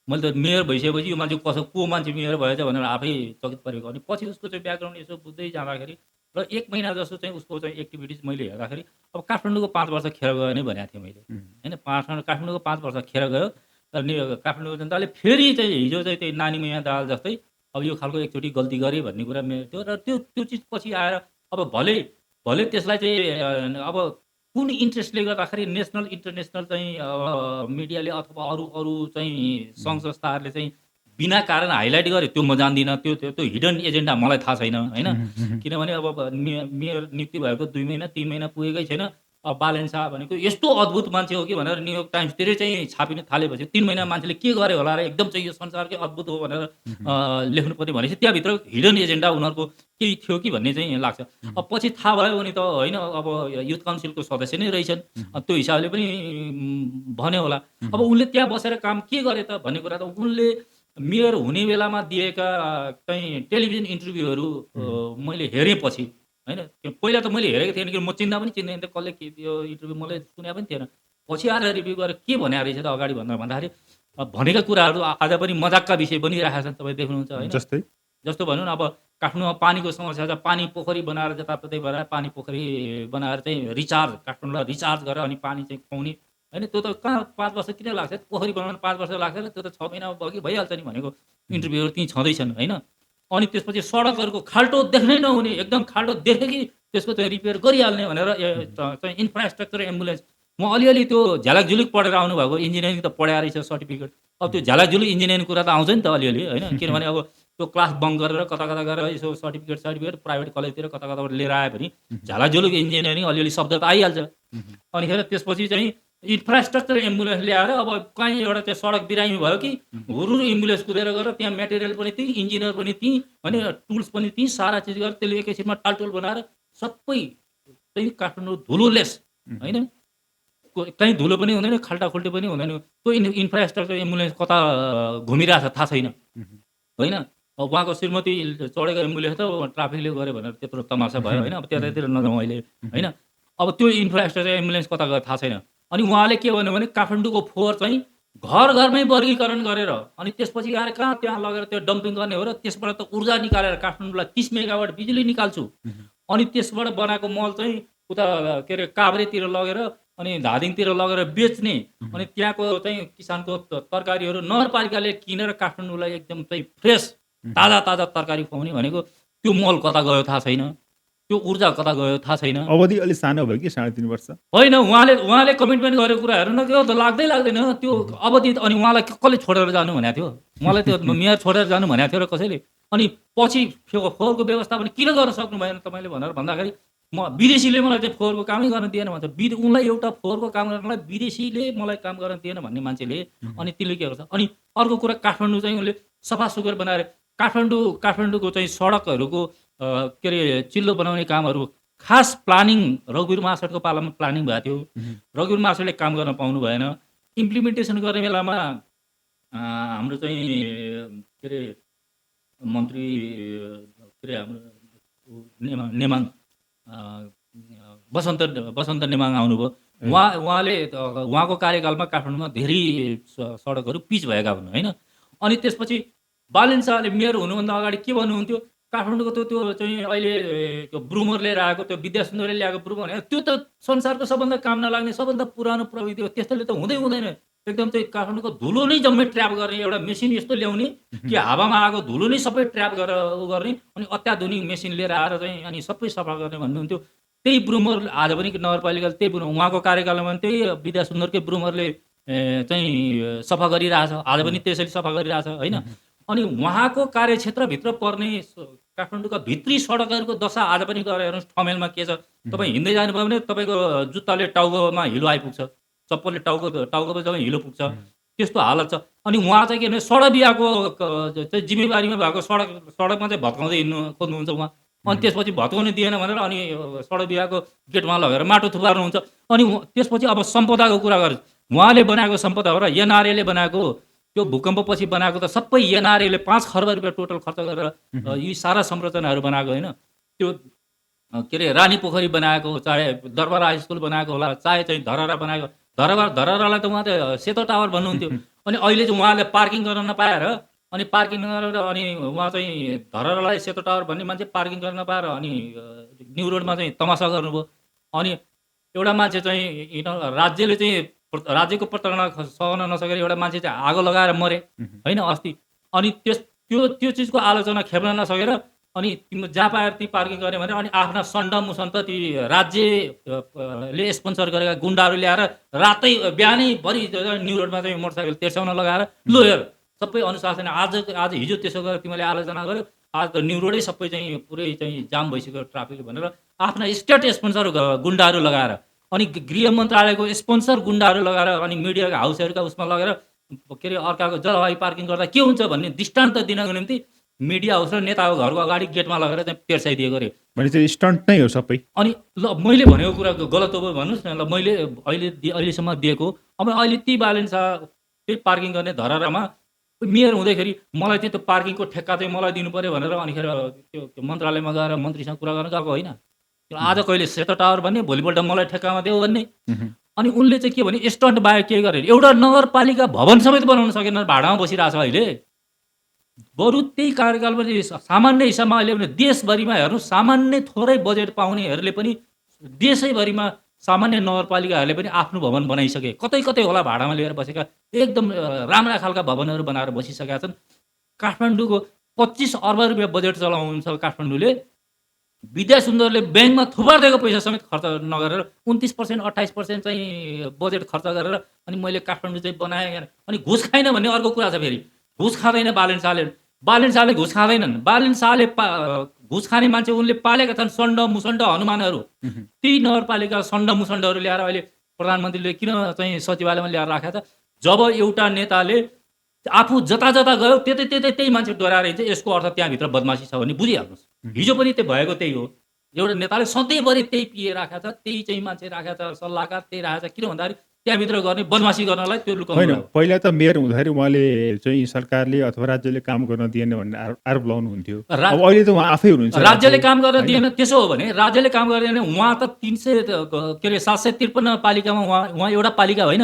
मैले त मेयर भइसकेपछि यो मान्छे कसो को मान्छे मेयर भएछ भनेर आफै चकित परेको अनि पछि उसको चाहिँ ब्याकग्राउन्ड यसो बुझ्दै जाँदाखेरि र 1 महिना जस्तो चाहिँ उसको चाहिँ एक्टिभिटिज मैले हेर्दाखेरि अब काठमाडौँको 5 वर्ष खेर गयो नै भनेको थिएँ मैले होइन काठमाडौँको 5 वर्ष खेर गयो तर काठमाडौँको जनताले फेरि चाहिँ हिजो चाहिँ त्यही नानी मैया दाल जस्तै अब यो खालको एकचोटि गल्ती गरेँ भन्ने कुरा मेरो थियो र त्यो चिज पछि आएर अब भले भले त्यसलाई चाहिँ अब कुन इन्ट्रेस्टले गर्दाखेरि नेसनल इन्टरनेसनल चाहिँ मिडियाले अथवा अरू अरू चाहिँ सङ्घ संस्थाहरूले चाहिँ बिना कारण हाइलाइट गर्यो त्यो म जान्दिनँ त्यो त्यो त्यो हिडन एजेन्डा मलाई थाहा छैन होइन किनभने अब मेयर नियुक्ति भएको 2 महिना 3 महिना पुगेकै छैन अब बालन शाह भनेको यस्तो अद्भुत मान्छे हो कि भनेर न्युयोर्क टाइम्सतिरै चाहिँ छापिन थालेपछि 3 महिना मान्छेले के गर्यो होला र एकदम चाहिँ यो संसारकै अद्भुत हो भनेर लेख्नु पर्ने भनेपछि त्यहाँभित्र हिडन एजेन्डा उनीहरूको केही थियो कि भन्ने चाहिँ लाग्छ अब पछि थाहा भयो भने त होइन अब युथ काउन्सिलको सदस्य नै रहेछन् त्यो हिसाबले पनि भन्यो होला अब उनले त्यहाँ बसेर काम के गरे त भन्ने कुरा त उनले मेयर हुने बेलामा दिएका चाहिँ टेलिभिजन इन्टरभ्यूहरू मैले हेरेपछि होइन पहिला त मैले हेरेको थिएन कि म चिन्दा पनि चिन्दैन थिएँ कसले के यो इन्टरभ्यू मैले सुने पनि थिएन पछि आएर रिभ्यू गरेर के भने रहेछ त अगाडि भन्दाखेरि भनेका कुराहरू आज पनि मजाकका विषय बनिरहेका छन् तपाईँ देख्नुहुन्छ होइन जस्तो भनौँ न अब काठमाडौँमा पानीको समस्या छ पानी पोखरी बनाएर जताततै भएर पानी पोखरी बनाएर चाहिँ रिचार्ज काठमाडौँलाई रिचार्ज गरेर अनि पानी चाहिँ खुवाउने होइन त्यो त कहाँ 5 वर्ष किन लाग्छ पोखरी बनाउन 5 वर्ष लाग्छ त्यो त 6 महिनामा बगी भइहाल्छ नि भनेको इन्टरभ्यूहरू त्यहीँ छँदैछन् होइन अनि त्यसपछि सडकहरूको खाल्टो देख्नै नहुने एकदम खाल्टो देखे कि त्यसको चाहिँ रिपेयर गरिहाल्ने भनेर चाहिँ इन्फ्रास्ट्रक्चर एम्बुलेन्स म अलिअलि त्यो झ्यालकझुलुक पढेर आउनुभएको इन्जिनियरिङ त पढाएर रहेछ सर्टिफिकेट अब त्यो झ्यालकझुलुक इन्जिनियरिङ कुरा त आउँछ नि त अलिअलि होइन किनभने अब त्यो क्लास बङ्क गरेर कता कता गरेर यसो सर्टिफिकेट प्राइभेट कलेजतिर कता कताबाट लिएर आयो भने झ्यालकझुलुक इन्जिनियरिङ अलिअलि शब्द त आइहाल्छ अनिखेर त्यसपछि चाहिँ इन्फ्रास्ट्रक्चर एम्बुलेन्स ल्याएर अब कहीँ एउटा त्यो सडक बिरामी भयो कि हुरुरु एम्बुलेन्स कुदेर गएर त्यहाँ मेटेरियल पनि त्यहीँ इन्जिनियर पनि त्यहीँ होइन टुल्स पनि त्यहीँ सारा चिज गरेर त्यसले एकैछिनमा टालटुल बनाएर सबै त्यही काठमाडौँ धुलोलेस होइन कहीँ धुलो पनि हुँदैन खाल्टाखुल्टी पनि हुँदैन त्यो इन्फ्रास्ट्रक्चर एम्बुलेन्स कता घुमिरहेछ थाहा छैन होइन अब उहाँको श्रीमती चढेको एम्बुलेन्स त ट्राफिकले गऱ्यो भनेर त्यत्रो तमासा भयो होइन अब त्यतातिर नजाउँ अहिले होइन अब त्यो इन्फ्रास्ट्रक्चर एम्बुलेन्स कता गयो थाहा छैन अनि उहाँले के भन्यो भने काठमाडौँको फोहोर चाहिँ घर घरमै वर्गीकरण गरेर अनि त्यसपछि आएर कहाँ त्यहाँ लगेर त्यो डम्पिङ गर्ने हो र त्यसबाट त ऊर्जा निकालेर काठमाडौँलाई 30 मेगावाट बिजुली निकाल्छु अनि त्यसबाट बनाएको मल चाहिँ उता के अरे काभ्रेतिर लगेर अनि धादिङतिर लगेर बेच्ने अनि त्यहाँको चाहिँ किसानको तरकारीहरू नगरपालिकाले किनेर काठमाडौँलाई एकदम चाहिँ फ्रेस ताजा ताजा तरकारी खुवाउने भनेको त्यो मल कता गयो थाहा छैन त्यो ऊर्जा कता गयो थाहा छैन अवधि अलि सानो भयो कि 3.5 वर्ष होइन उहाँले कमिटमेन्ट गरेको कुरा हेर्नु न त्यो त लाग्दैन त्यो अवधि अनि उहाँलाई कसले छोडेर जानु भनेको थियो मलाई त्यो मेयर छोडेर जानु भनेको थियो र कसैले अनि पछि फोहोरको व्यवस्थापन किन गर्न सक्नु भएन तपाईँले भनेर भन्दाखेरि म विदेशीले मलाई चाहिँ फोहोरको कामै गर्न दिएन भन्छ उनलाई एउटा फोहोरको काम गर्नलाई विदेशीले मलाई काम गर्न दिएन भन्ने मान्छेले अनि त्यसले के गर्छ अनि अर्को कुरा काठमाडौँ चाहिँ उनले सफा सुग्घर बनाएर काठमाडौँको चाहिँ सडकहरूको के अरे चिल्लो बनाउने कामहरू खास प्लानिङ रघुवीर महाशयको पालामा प्लानिङ भएको थियो रघुवीर महाशयले काम गर्न पाउनु भएन इम्प्लिमेन्टेसन गर्ने बेलामा हाम्रो चाहिँ के अरे मन्त्री के अरे हाम्रो नेमाङ बसन्त नेमाङ आउनुभयो उहाँले उहाँको कार्यकालमा काठमाडौँमा धेरै सडकहरू पिच भएका हुन् होइन अनि त्यसपछि बालन शाहले मेयर हुनुभन्दा अगाडि के भन्नुहुन्थ्यो काठमाडौँको त्यो चाहिँ अहिले त्यो ब्रुमर लिएर आएको त्यो विद्यासुन्दरले ल्याएको ब्रुमर होइन त्यो त संसारको सबभन्दा काम नलाग्ने सबभन्दा पुरानो प्रविधि हो त्यस्तोले त हुँदैन एकदम चाहिँ काठमाडौँको धुलो नै जम्मै ट्र्याप गर्ने एउटा मेसिन यस्तो ल्याउने कि हावामा आएको धुलो नै सबै ट्र्याप गरेर गर्ने अनि अत्याधुनिक मेसिन लिएर आएर चाहिँ अनि सबै सफा गर्ने भन्नुहुन्थ्यो त्यही ब्रुमर आज पनि नगरपालिकाले त्यही ब्रुमर उहाँको कार्यकालमा त्यही विद्यासुन्दरकै ब्रुमरले चाहिँ सफा गरिरहेछ आज पनि त्यसरी सफा गरिरहेछ होइन अनि उहाँको कार्यक्षेत्रभित्र पर्ने काठमाडौँका भित्री सडकहरूको दशा आज पनि गएर हेर्नुहोस् ठमेलमा के छ तपाईँ हिँड्दै जानुभयो भने तपाईँको जुत्ताले टाउकोमा हिलो आइपुग्छ चप्पलले टाउकोमा जब हिलो पुग्छ त्यस्तो हालत छ अनि उहाँ चाहिँ के भने सडक बिहाको चाहिँ जिम्मेवारीमा भएको सडकमा चाहिँ भत्काउँदै हिँड्नु खोज्नुहुन्छ उहाँ अनि त्यसपछि भत्काउनु दिएन भनेर अनि सडक बिहाको गेटमा लगेर माटो थुपार्नुहुन्छ अनि त्यसपछि अब सम्पदाको कुरा गर्छ उहाँले बनाएको सम्पदा हो र एनआरएले बनाएको त्यो भूकम्पपछि बनाएको त सबै एनआरएले 5 खर्ब रुपियाँ टोटल खर्च गरेर यी सारा संरचनाहरू बनाएको होइन। त्यो के अरे रानी पोखरी बनाएको, चाहे दरबार हाई स्कुल बनाएको होला, चाहे चाहिँ धरहरा बनाएको, धरहरालाई त उहाँ त सेतो टावर भन्नुहुन्थ्यो। अनि अहिले चाहिँ उहाँले पार्किङ गर्न नपाएर अनि पार्किङ नगरेर अनि उहाँ चाहिँ धरहरालाई सेतो टावर भन्ने मान्छे पार्किङ गर्न नपाएर अनि न्यु रोडमा चाहिँ तमासा गर्नुभयो। अनि एउटा मान्छे चाहिँ राज्यले चाहिँ राज्यको प्रताडना सहन नसकेर एउटा मान्छे चाहिँ आगो लगाएर मरे होइन अस्ति। अनि त्यो चिजको आलोचना खेप्न नसकेर अनि तिम्रो जहाँ पाएर ती पार्किङ गर्ने भने अनि आफ्ना सन्ड मुसन्त ती राज्यले स्पोन्सर गरेका गुन्डाहरू ल्याएर रातै बिहानैभरि न्यु रोडमा चाहिँ मोटरसाइकल तेर्स्याउन लगाएर लो हेर सबै अनुशासन आज हिजो त्यसो गरेर तिमीले आलोचना गर्यो, आज त न्यु रोडै सबै चाहिँ पुरै चाहिँ जाम भइसक्यो ट्राफिक भनेर आफ्ना स्टेट स्पोन्सर गुन्डाहरू लगाएर अनि गृह मन्त्रालयको स्पोन्सर गुन्डाहरू लगाएर अनि मिडियाका हाउसहरूका उसमा लगेर के अरे अर्काको जलवायु पार्किङ गर्दा के हुन्छ भन्ने दृष्टान्त दिनको निम्ति मिडिया हाउस र नेताको घरको अगाडि गेटमा लगेर चाहिँ तेर्साइदिएको अरे। भने चाहिँ स्टन्ट नै हो सबै। अनि ल मैले भनेको कुरा गलत हो भन्नुहोस् न, ल मैले अहिलेसम्म दिएको अब अहिले ती बालेन शाह त्यही पार्किङ गर्ने धरहरामा मेयर हुँदैखेरि मलाई चाहिँ त्यो पार्किङको ठेक्का चाहिँ मलाई दिनु पऱ्यो भनेर अनिखेर त्यो मन्त्रालयमा गएर मन्त्रीसँग कुरा गर्न गएको होइन। आज कहिले सेतो टावर भन्ने, भोलिपल्ट मलाई ठेक्कामा देऊ भन्ने। अनि उनले चाहिँ के भने स्टन्ट बाहेक के गरे, एउटा नगरपालिका भवन समेत बनाउन सकेन, भाडामा बसिरहेछ अहिले। बरु त्यही कार्यकालमा सामान्य हिसाबमा अहिले पनि देशभरिमा हेर्नु सामान्य थोरै बजेट पाउनेहरूले पनि देशैभरिमा सामान्य नगरपालिकाहरूले पनि आफ्नो भवन बनाइसके, कतै कतै होला भाडामा लिएर बसेका एकदम राम्रा खालका भवनहरू बनाएर बसिसकेका छन्। काठमाडौँको 25 अर्ब रुपियाँ बजेट चलाउनुहुन्छ काठमाडौँले, विद्या सुन्दरले ब्याङ्कमा थुपारिदिएको पैसा समेत खर्च नगरेर 29% 28% चाहिँ बजेट खर्च गरेर अनि मैले काठमाडौँ चाहिँ बनाएँ। अनि घुस खाइन भन्ने अर्को कुरा छ फेरि, घुस खाँदैन बालेन शाहले घुस खाँदैनन्। बालेन शाहले घुस खाने मान्छे उनले पालेका छन् सन्ड मुसन्ड हनुमानहरू। ती नगरपालिका सन्ड मुसन्डहरू ल्याएर अहिले प्रधानमन्त्रीले किन चाहिँ सचिवालयमा ल्याएर राखेको छ। जब एउटा नेताले आफू जता जता गयो त्यतै मान्छे डराएर हिँड्छ, यसको अर्थ त्यहाँभित्र बदमासी छ भन्ने बुझिहाल्नुहोस्। हिजो पनि त्यो भएको त्यही हो, एउटा नेताले सधैँभरि त्यही पिए राखेको छ, त्यही चाहिँ मान्छे राखेको छ, सल्लाहकार त्यही राखेको छ। किन भन्दाखेरि त्यहाँभित्र गर्ने बदमासी गर्नलाई त्यो लुकाउनु होइन। पहिला त मेयर हुँदाखेरि उहाँले चाहिँ सरकारले अथवा राज्यले काम गर्न दिएन भन्ने आरोप लगाउनुहुन्थ्यो। अब अहिले त उहाँ आफै हुनुहुन्छ। राज्यले काम गर्न दिएन, त्यसो हो भने राज्यले काम गर्न दिएन। उहाँ त 753 पालिकामा उहाँ एउटा पालिका होइन,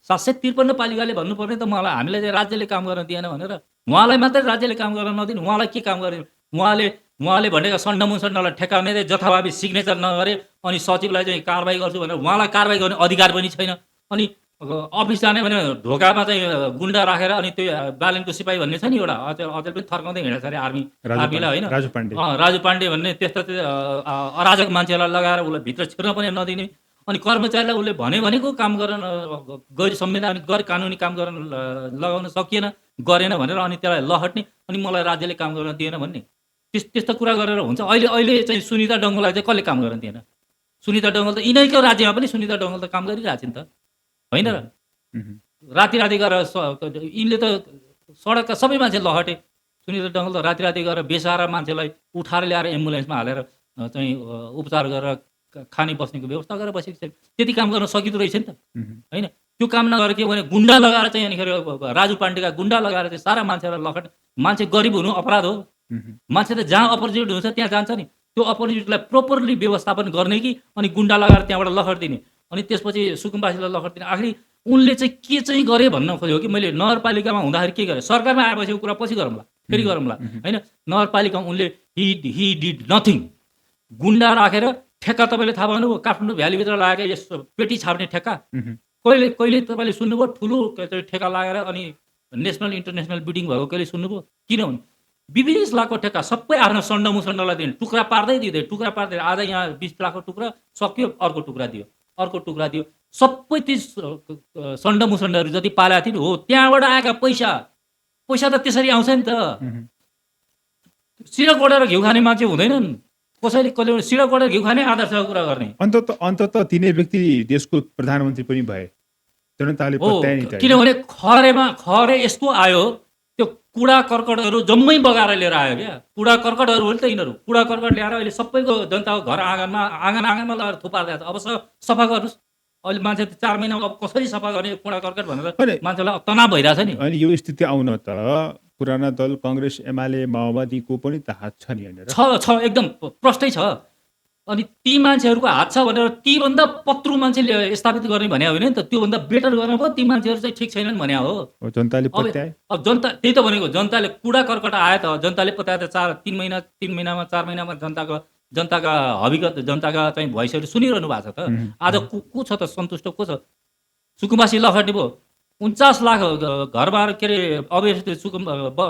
753 पालिकाले भन्नुपर्ने त मलाई हामीलाई चाहिँ राज्यले काम गर्न दिएन भनेर। उहाँलाई मात्रै राज्यले काम गर्न नदिनु, उहाँलाई के काम गर्ने? उहाँले भनेका सन्ड मुसन्डलाई ठेक्काउने जथाभावी सिग्नेचर नगरे अनि सचिवलाई चाहिँ कारबाही गर्छु भनेर उहाँलाई कारबाही गर्ने अधिकार पनि छैन। अनि अफिस जाने भने ढोकामा चाहिँ गुन्डा राखेर अनि त्यो बालेनको सिपाही भन्ने छ नि एउटा, अझै पनि थर्काउँदै हिँडेको छ अरे आर्मीलाई होइन, राजु पाण्डे भन्ने त्यस्तो अराजक मान्छेलाई लगाएर उसलाई भित्र छिर्न पनि नदिने। अनि कर्मचारीलाई उसले भनेको काम गर्न गैर संवैधानिक गैर कानुनी काम गर्न लगाउन सकिएन, गरेन भनेर अनि त्यसलाई लहट्ने अनि मलाई राज्यले काम गर्न दिएन भन्ने त्यस्तो कुरा गरेर हुन्छ। अहिले चाहिँ सुनिता डङ्गललाई चाहिँ कसले काम गर्न दिएन? सुनिता डङ्गल त यिनैको राज्यमा पनि सुनिता डङ्गल त काम गरिरहेको छ नि त, होइन र? राति गएर यिनले त सडकका सबै मान्छे लहटे। सुनिता डङ्गल त राति गएर बेसारा मान्छेलाई उठाएर ल्याएर एम्बुलेन्समा हालेर चाहिँ उपचार गरेर खाने बस्नेको व्यवस्था गरेर बसेको छ। त्यति काम गर्न सकिँदो रहेछ नि त, होइन? त्यो काम नगरेर के भने गुन्डा लगाएर चाहिँ अनिखेर राजु पाण्डेका गुन्डा लगाएर चाहिँ सारा मान्छेलाई लखट। मान्छे गरिब हुनु अपराध हो, मान्छे त जहाँ अपर्च्युनिटी हुन्छ त्यहाँ जान्छ नि। त्यो अपर्च्युनिटीलाई प्रोपरली व्यवस्थापन गर्ने कि अनि गुन्डा लगाएर त्यहाँबाट लखट दिने अनि त्यसपछि सुकुम्बासीलाई लखट दिने। आखिर उनले चाहिँ के चाहिँ गरे भन्न खोज्यो कि मैले नगरपालिकामा हुँदाखेरि के गरेँ, सरकारमा आएपछि कुरा पछि गरौँला, फेरि गरौँला, होइन? नगरपालिकामा उनले ही डिड नथिङ। गुन्डा राखेर ठेक्का तपाईँले थाहा पाउनुभयो, काठमाडौँ भ्यालीभित्र लागेको यस पेटी छाप्ने ठेक्का कहिले तपाईँले सुन्नुभयो? ठुलो ठेक्का लागेर अनि नेसनल इन्टरनेसनल बिल्डिङ भएको कहिले सुन्नुभयो? किनभने 20 लाखको ठेक्का सबै आफ्नो सन्ड मुसन्डलाई दिने, टुक्रा पार्दै दिँदै आज यहाँ 20 लाखको टुक्रा सक्यो, अर्को टुक्रा दियो, सबै ती सन्ड मुसन्डहरू जति पालेका थिए हो त्यहाँबाट आएका पैसा त त्यसरी आउँछ नि त। सिरक ओढेर घिउ खाने मान्छे हुँदैनन्, कसैले कहिले सिरक ओढेर घिउ खाने आदर्शको कुरा गर्ने। अन्तत तिनै व्यक्ति देशको प्रधानमन्त्री पनि भए, किनभने खरे यस्तो आयो, त्यो कुडा कर्कटहरू जम्मै बगाएर लिएर आयो क्या। कुडा कर्कटहरू हो नि त यिनीहरू, कुडा कर्कट ल्याएर अहिले सबैको जनताको घर आँगनमा लगेर थुपारिदिएको छ। अब सफा गर्नुहोस्, अहिले मान्छे 4 महिनामा अब कसरी सफा गर्ने कुडा कर्कट भनेर अनि मान्छेलाई तनाव भइरहेछ नि। अनि यो स्थिति आउन त पुराना दल काङ्ग्रेस एमाले माओवादीको पनि त हात छ नि होइन र? छ एकदम प्रष्टै छ। अनि ती मान्छेहरूको हात छ भनेर तीभन्दा पत्रु मान्छेले स्थापित गर्ने भने होइन नि त, त्योभन्दा बेटर गर्न पो ती मान्छेहरू चाहिँ ठिक छैनन् भने हो। हो, जनताले अब पत्याए। अब जनता त्यही त भनेको, जनताले कुडा कर्कट आयो त, जनताले पत्याए त 3 महिनामा 4 महिनामा जनताका हविगत जनताका चाहिँ भोइसहरू सुनिरहनु भएको छ त। आज को छ त सन्तुष्ट, को छ? सुकुम्बासी लखट्ने भयो 49 लाख घरबार के अरे अव्यवस्थित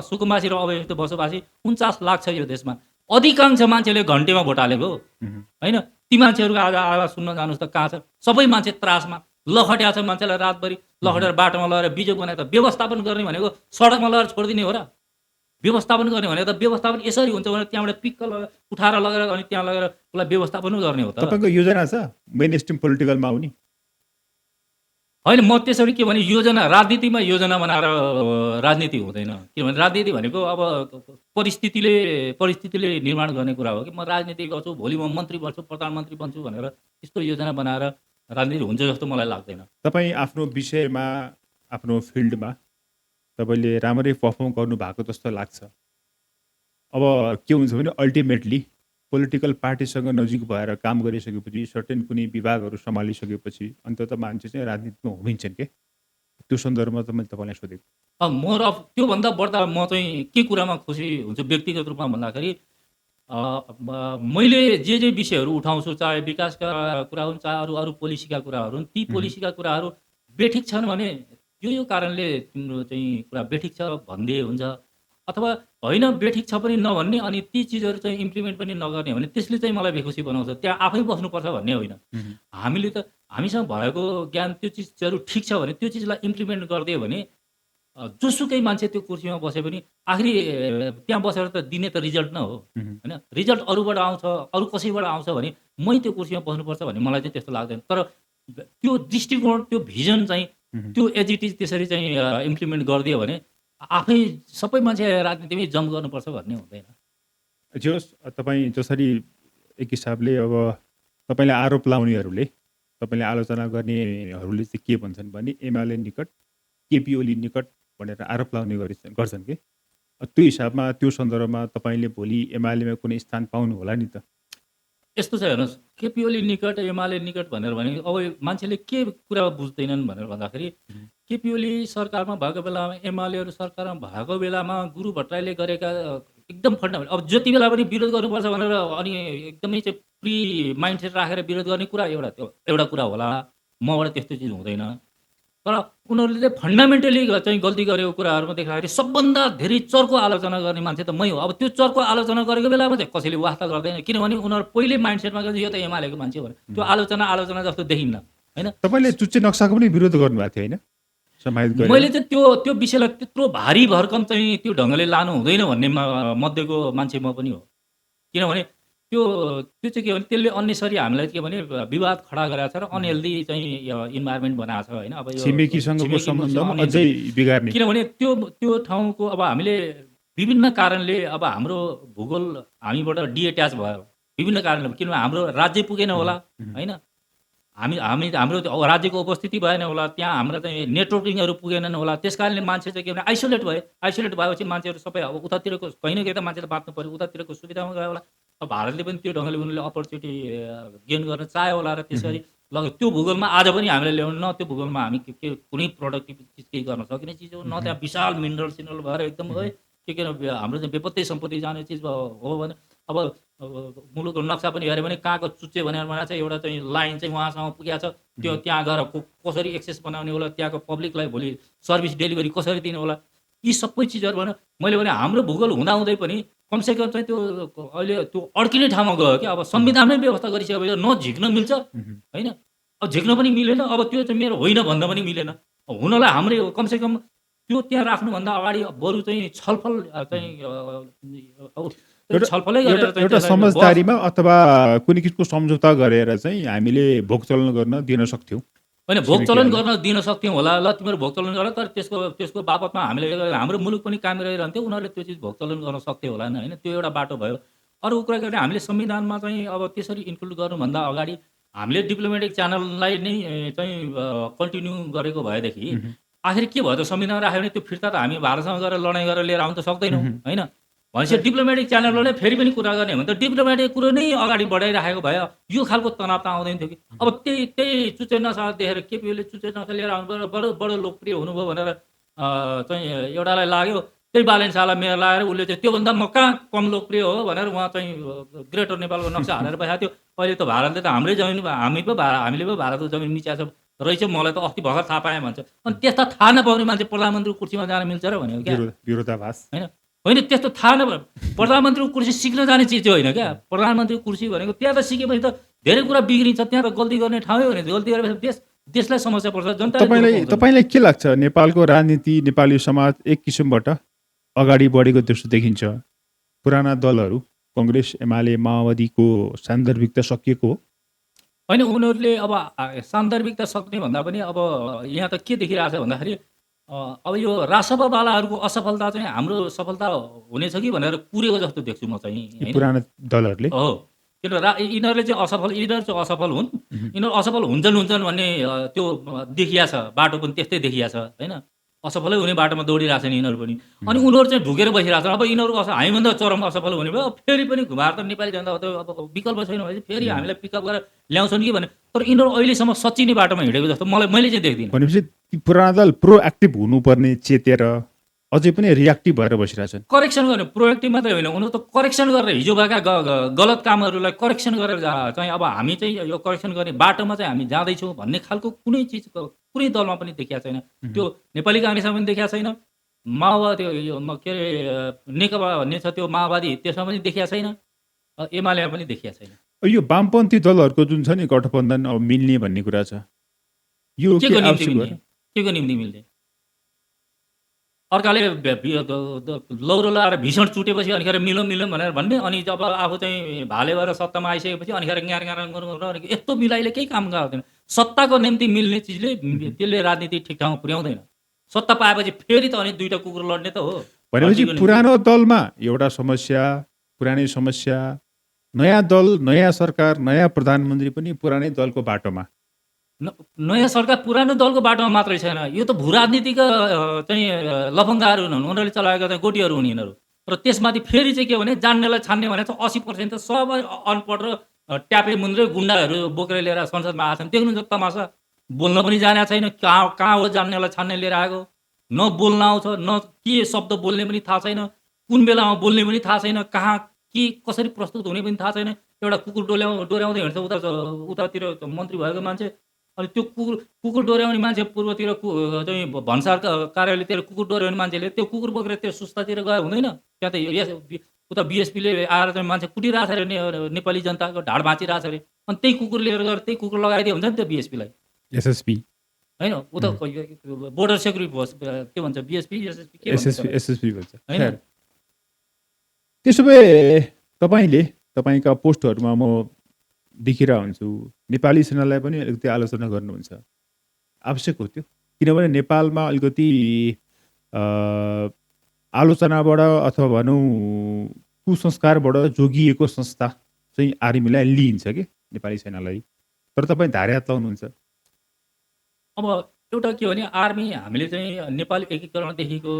सुकुम्बासी र अव्यवस्थित बसोबासी 49 लाख छ यो देशमा। अधिकांश मान्छेले घन्टेमा भोट हालेको हो होइन। ती मान्छेहरूको आज आवाज सुन्न जानुहोस् त कहाँ छ? सबै मान्छे त्रासमा लखट्या छ, मान्छेलाई रातभरि लखटेर बाटोमा लगेर बिजोग बनाएर त व्यवस्थापन गर्ने भनेको सडकमा लगेर छोडिदिने हो र? व्यवस्थापन गर्ने भने त व्यवस्थापन यसरी हुन्छ भने त्यहाँबाट पिक्क उठाएर लगेर अनि त्यहाँ लगेर उसलाई व्यवस्थापन गर्ने हो त। तपाईँको योजना छ मेन स्ट्रिम पोलिटिकलमा आउने? होइन, म त्यसरी के भने योजना, राजनीतिमा योजना बनाएर राजनीति हुँदैन। किनभने राजनीति भनेको अब परिस्थितिले निर्माण गर्ने कुरा हो कि म राजनीति गर्छु, भोलि म मन्त्री बन्छु, प्रधानमन्त्री बन्छु भनेर त्यस्तो योजना बनाएर राजनीति हुन्छ जस्तो मलाई लाग्दैन। तपाईँ आफ्नो विषयमा आफ्नो फिल्डमा तपाईँले राम्रै पर्फर्म गर्नुभएको जस्तो लाग्छ। अब के हुन्छ भने अल्टिमेटली पोलिटिकल पार्टीसँग नजिक भएर काम गरिसकेपछि, सर्टेन कुनै विभागहरू सम्हालिसकेपछि अन्तत मान्छे चाहिँ राजनीतिमा होमिन्छन् के? त्यो सन्दर्भमा त मैले तपाईँलाई सोधेको। मोर अफ त्योभन्दा बढ्दा म चाहिँ के कुरामा खुसी हुन्छु व्यक्तिगत रूपमा भन्दाखेरि मैले जे विषयहरू उठाउँछु, चाहे विकासका कुरा हुन्, चाहे अरू पोलिसीका कुराहरू हुन्, ती पोलिसीका कुराहरू बेठिक छन् भने यो कारणले तिम्रो चाहिँ कुरा बेठिक छ भन्दै हुन्छ, अथवा होइन बेठिक छ पनि नभन्ने अनि ती चिजहरू चाहिँ इम्प्लिमेन्ट पनि नगर्ने भने त्यसले चाहिँ मलाई बेखुसी बनाउँछ। त्यहाँ आफै बस्नुपर्छ भन्ने होइन। हामीले त हामीसँग भएको ज्ञान त्यो चिजहरू ठिक छ भने त्यो चिजलाई इम्प्लिमेन्ट गरिदियो भने जोसुकै मान्छे त्यो कुर्सीमा बसे पनि आखिरी त्यहाँ बसेर त दिने त रिजल्ट नै हो होइन। रिजल्ट अरूबाट आउँछ, अरू कसैबाट आउँछ भने मै त्यो कुर्सीमा बस्नुपर्छ भन्ने मलाई चाहिँ त्यस्तो लाग्दैन। तर त्यो दृष्टिकोण, त्यो भिजन चाहिँ त्यो एज इट इज त्यसरी चाहिँ इम्प्लिमेन्ट गरिदियो भने आफै सबै मान्छे राजनीतिमै जम्प गर्नुपर्छ भन्ने हुँदैन। जोस् तपाईँ जसरी एक हिसाबले अब तपाईँले आरोप लाउनेहरूले, तपाईँले आलोचना गर्नेहरूले चाहिँ के भन्छन् भने एमाले निकट, केपी ओली निकट भनेर आरोप लाउने गर्छन् कि? त्यो हिसाबमा त्यो सन्दर्भमा तपाईँले भोलि एमालेमा कुनै स्थान पाउनु होला नि त? यस्तो छ हेर्नुहोस्, केपी ओली निकट, एमाले निकट भनेर भने अब मान्छेले के कुरा बुझ्दैनन् भनेर भन्दाखेरि केपी ओली सरकारमा भएको बेलामा, एमालेहरू सरकारमा भएको बेलामा गुरु भट्टराईले गरेका एकदम फन्डामेन्टल, अब जति बेला पनि विरोध गर्नुपर्छ भनेर अनि एकदमै चाहिँ प्री माइन्डसेट राखेर विरोध गर्ने कुरा एउटा कुरा होला, मबाट त्यस्तो चिज हुँदैन। तर उनीहरूले फन्डामेन्टली चाहिँ गल्ती गरेको कुराहरूमा देख्दाखेरि सबभन्दा धेरै चर्को आलोचना गर्ने मान्छे त मै हो। अब त्यो चर्को आलोचना गरेको बेलामा चाहिँ कसैले वास्ता गर्दैन, किनभने उनीहरू पहिले माइन्डसेटमा गर्छ यो त एमालेको मान्छे हो भने त्यो आलोचना जस्तो देखिन्न होइन। तपाईँले चुच्चे नक्साको पनि विरोध गर्नुभएको थियो होइन? समाहित गरेर। मैले चाहिँ त्यो विषयलाई त्यत्रो भारी भरकम चाहिँ त्यो ढङ्गले लानु हुँदैन भन्ने मध्येको मान्छे म पनि हो। किनभने त्यो चाहिँ के भने त्यसले अन्नेसरी हामीलाई के भने विवाद खडा गराएको छ र अनहेल्दी चाहिँ इन्भाइरोमेन्ट बनाएको छ होइन। अब यो छिमेकीसँगको सम्बन्धमा अझै बिगार्ने, किनभने त्यो ठाउँको अब हामीले विभिन्न कारणले अब हाम्रो भूगोल हामीबाट डिएट्याच भयो विभिन्न कारणले, किनभने हाम्रो राज्य पुगेन होला होइन, हाम्रो राज्यको उपस्थिति भएन होला, त्यहाँ हाम्रो चाहिँ नेटवर्किङहरू पुगेनन् होला, त्यस कारणले मान्छे चाहिँ के भने आइसोलेट भएपछि मान्छेहरू सबै अब उतातिरको कहीँ न कहीँ त मान्छेले बाँच्नु पऱ्यो, उतातिरको सुविधामा गयो होला। अब भारतले पनि त्यो ढङ्गले उनीहरूले अपर्च्युनिटी गेन गर्न चाह्यो होला र त्यसरी लग्यो। त्यो भूगोलमा आज पनि हामीले ल्याउनु न, त्यो भूगोलमा हामी के कुनै प्रोडक्टिभ चिज केही गर्न सकिने चिज हो न, त्यहाँ विशाल मिनरल भएर एकदम के हाम्रो चाहिँ बेपत्तै सम्पत्ति जाने चिज हो भने अब मुलुकको नक्सा पनि हेऱ्यो भने कहाँको चुच्चे भनेर बनाएको छ, एउटा चाहिँ लाइन चाहिँ उहाँसँग पुगेको छ, त्यो त्यहाँ गएर कसरी एक्सेस बनाउने होला, त्यहाँको पब्लिकलाई भोलि सर्भिस डेलिभरी कसरी दिने होला, यी सबै चिजहरू भने मैले भने हाम्रो भूगोल हुँदाहुँदै पनि कमसेकम चाहिँ त्यो अहिले त्यो अड्किने ठाउँमा गयो कि। अब संविधानमै व्यवस्था गरिसकेपछि न झिक्न मिल्छ होइन, अब झिक्न पनि मिलेन, अब त्यो चाहिँ मेरो होइन भन्दा पनि मिलेन। हुनलाई हाम्रो कमसेकम त्यो त्यहाँ राख्नुभन्दा अगाडि बरु चाहिँ छलफल चाहिँ छलफलै गरेर एउटा समझदारीमा अथवा कुनै किसिमको सम्झौता गरेर चाहिँ हामीले भोग चलन गर्न दिन सक्थ्यौँ होइन, भोग चलन गर्न दिन सक्थ्यौँ होला। ल तिमीहरू भोग चलन गर, तर त्यसको बापतमा हामीले हाम्रो मुलुक पनि कायम रहिरहन्थ्यो, उनीहरूले त्यो चिज भोग चलन गर्न सक्थ्यो होला होइन। त्यो एउटा बाटो भयो। अरू कुरा गर्ने हामीले संविधानमा चाहिँ अब त्यसरी इन्क्लुड गर्नुभन्दा अगाडि हामीले डिप्लोमेटिक च्यानललाई नै चाहिँ कन्टिन्यू गरेको भएदेखि मह्म, आखिर के भयो त संविधान राख्यो भने त्यो फिर्ता त हामी भारतसँग गएर लडाइँ गरेर लिएर आउन त सक्दैनौँ मह्म। होइन भनेपछि डिप्लोमेटिक च्यानलले फेरि पनि कुरा गर्ने हो भने त डिप्लोमेटिक कुरो नै अगाडि बढाइराखेको भए यो खालको तनाव त आउँदैन थियो कि अब त्यही चुचे नसा देखेर केपीओले चुचे नसा लिएर आउनु पर्यो बडो बडो लोकप्रिय हुनुभयो भनेर चाहिँ एउटालाई लाग्यो त्यही बालेन शाहलाई मेयर लगाएर उसले चाहिँ त्योभन्दा म कहाँ कम लोकप्रिय हो भनेर उहाँ चाहिँ ग्रेटर नेपालको नक्सा हालेर बसेको थियो अहिले त भारतले त हाम्रै जमिन हामीले पो भारतको जमिन मिच्याएको छ रहेछ मलाई त अस्ति भर्खर थाहा पाएँ भन्छ अनि त्यस्ता थाहा नपाउने मान्छे प्रधानमन्त्रीको कुर्सीमा जान मिल्छ र भनेको क्या विरोधाभास। होइन होइन त्यस्तो थाहा प्रधानमन्त्रीको कुर्सी सिक्न जाने चिज चाहिँ होइन क्या प्रधानमन्त्रीको कुर्सी भनेको त्यहाँ त सिकेपछि त धेरै कुरा बिग्रिन्छ त्यहाँ त गल्ती गर्ने ठाउँै हो नि गल्ती गरेपछि देशलाई समस्या पर्छ तपाईँलाई के लाग्छ नेपालको राजनीति नेपाली समाज एक किसिमबाट अगाडि बढेको जस्तो देखिन्छ? पुराना दलहरू कङ्ग्रेस एमाले माओवादीको सान्दर्भिकता सकिएको हो? होइन उनीहरूले अब सान्दर्भिकता सक्ने भन्दा पनि अब यहाँ त के देखिरहेको छ भन्दाखेरि अब यो राजसभावालाहरूको असफलता चाहिँ हाम्रो सफलता हुनेछ कि भनेर कुरेको जस्तो देख्छु म चाहिँ होइन पुराना दलहरूले हो किन यिनीहरूले चाहिँ यिनीहरू चाहिँ असफल हुन् यिनीहरू असफल हुन्छन् भन्ने त्यो देखिया छ बाटो पनि त्यस्तै देखिया छ होइन असफलै हुने बाटोमा दौडिरहेको छन् यिनीहरू पनि अनि उनीहरू चाहिँ ढुकेर बसिरहेको छन् अब यिनीहरू हामीभन्दा चरम असफल हुने भयो फेरि पनि भारत नेपाली जनता अब विकल्प छैन भने फेरि हामीलाई पिकअप गरेर ल्याउँछन् कि भने तर यिनीहरू अहिलेसम्म सच्चिने बाटोमा हिँडेको जस्तो मैले चाहिँ देख्दिनँ भनेपछि ती पुराना दल प्रोएक्टिभ हुनुपर्ने चेतेर अझै पनि रियाक्टिभ भएर बसिरहेछन्। करेक्सन गर्ने प्रोएक्टिभ मात्रै होइन उनीहरू त करेक्सन गरेर हिजो भएका गलत कामहरूलाई करेक्सन गरेर चाहिँ अब हामी चाहिँ यो करेक्सन गर्ने बाटोमा चाहिँ हामी जाँदैछौँ भन्ने खालको कुनै चिज कुनै दलमा पनि देखिएको छैन त्यो नेपाली काङ्ग्रेसमा पनि देखिएको छैन माओवादी यो के अरे नेकपा भन्ने छ त्यो माओवादी त्यसमा पनि देखिएको छैन एमालेमा पनि देखिएको छैन। यो वामपन्थी दलहरूको जुन छ नि गठबन्धन अब मिल्ने भन्ने कुरा छ यो के को निम्ति मिल्ने अर्काले लौरो लगाएर भीषण चुटेपछि अनिखेर मिलौँ भनेर भन्ने अनि जब आफू चाहिँ भाले भएर सत्तामा आइसकेपछि अनिखेर ग्यार गर्नु यस्तो मिलाइले केही काम गर्दैन सत्ताको निम्ति मिल्ने चिजले त्यसले राजनीति ठिक ठाउँमा पुर्याउँदैन सत्ता पाएपछि फेरि त अनि दुईवटा कुकुर लड्ने त हो। भनेपछि पुरानो दलमा एउटा समस्या पुरानै समस्या नयाँ दल नयाँ सरकार नयाँ प्रधानमन्त्री पनि पुरानै दलको बाटोमा नयाँ सरकार पुरानो दलको बाटोमा मात्रै छैन यो त भू राजनीतिका चाहिँ लफङ्गाहरू हुन् उनीहरूले चलाएका चाहिँ गोटीहरू हुन् यिनीहरू र त्यसमाथि फेरि चाहिँ के भने जान्नेलाई छान्ने भने चाहिँ 80% त सबै अनपढ र ट्यापे मुन्द्रे गुन्डाहरू बोकेर लिएर संसदमा आएको छन् देख्नुहुन्छ तमासा बोल्न पनि जानेको छैन कहाँ हो जान्नेलाई छान्ने लिएर आएको न बोल्न आउँछ न के शब्द बोल्ने पनि थाहा छैन कुन बेलामा बोल्ने पनि थाहा छैन कहाँ के कसरी प्रस्तुत हुने पनि थाहा छैन एउटा कुकुर डोर्याउँदै हिँड्छ उतातिर मन्त्री भएको मान्छे अनि त्यो कुकुर डोर्याउने मान्छे पूर्वतिर चाहिँ भन्सार कार्यालयतिर कुकुर डोर्याउने मान्छेले त्यो कुकुर बोकेर त्यो सुस्तातिर गयो हुँदैन त्यहाँ त उता बिएसपीले आएर चाहिँ मान्छे कुटिरहेको छ अरे नेपाली जनताको ढाड भाँचिरहेको छ अरे अनि त्यही कुकुर लिएर गएर त्यही कुकुर लगाइदियो हुन्छ नि त्यो बिएसपीलाई एसएसपी होइन उता बोर्डर सेक्युरिटी फोर्स के भन्छ बिएसपी एसएसपी भन्छ होइन त्यसो भए तपाईँका पोस्टहरूमा म देखिरहेको हुन्छु नेपाली सेनालाई पनि अलिकति आलोचना गर्नुहुन्छ आवश्यक हो त्यो किनभने नेपालमा अलिकति आलोचनाबाट अथवा भनौँ कुसंस्कारबाट जोगिएको संस्था चाहिँ आर्मीलाई लिइन्छ कि नेपाली सेनालाई तर तपाईँ धार्यात लाउनुहुन्छ। अब एउटा के भने आर्मी हामीले चाहिँ नेपाली एकीकरणदेखिको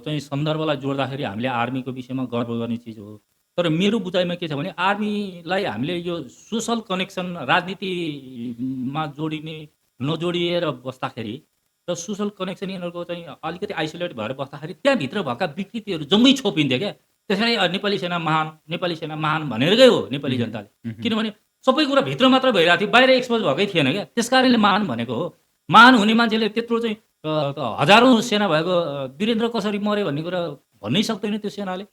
चाहिँ सन्दर्भलाई जोड्दाखेरि हामीले आर्मीको विषयमा गर्व गर्ने चिज हो तर मेरो बुझाइमा के छ भने आर्मीलाई हामीले यो सोसल कनेक्सन राजनीतिमा जोडिने नजोडिएर बस्दाखेरि र सोसल कनेक्सन यिनीहरूको चाहिँ अलिकति आइसोलेट भएर बस्दाखेरि त्यहाँभित्र भएका विकृतिहरू जम्मै छोपिन्थ्यो क्या त्यसरी नेपाली सेना महान भनेरकै हो नेपाली जनताले किनभने सबै कुरा भित्र मात्र भइरहेको थियो बाहिर एक्सपोज भएकै थिएन क्या त्यस कारणले महान भनेको हो। महान हुने मान्छेले त्यत्रो चाहिँ हजारौँ सेना भएको वीरेन्द्र कसरी मऱ्यो भन्ने कुरा भन्नै सक्दैन त्यो सेनाले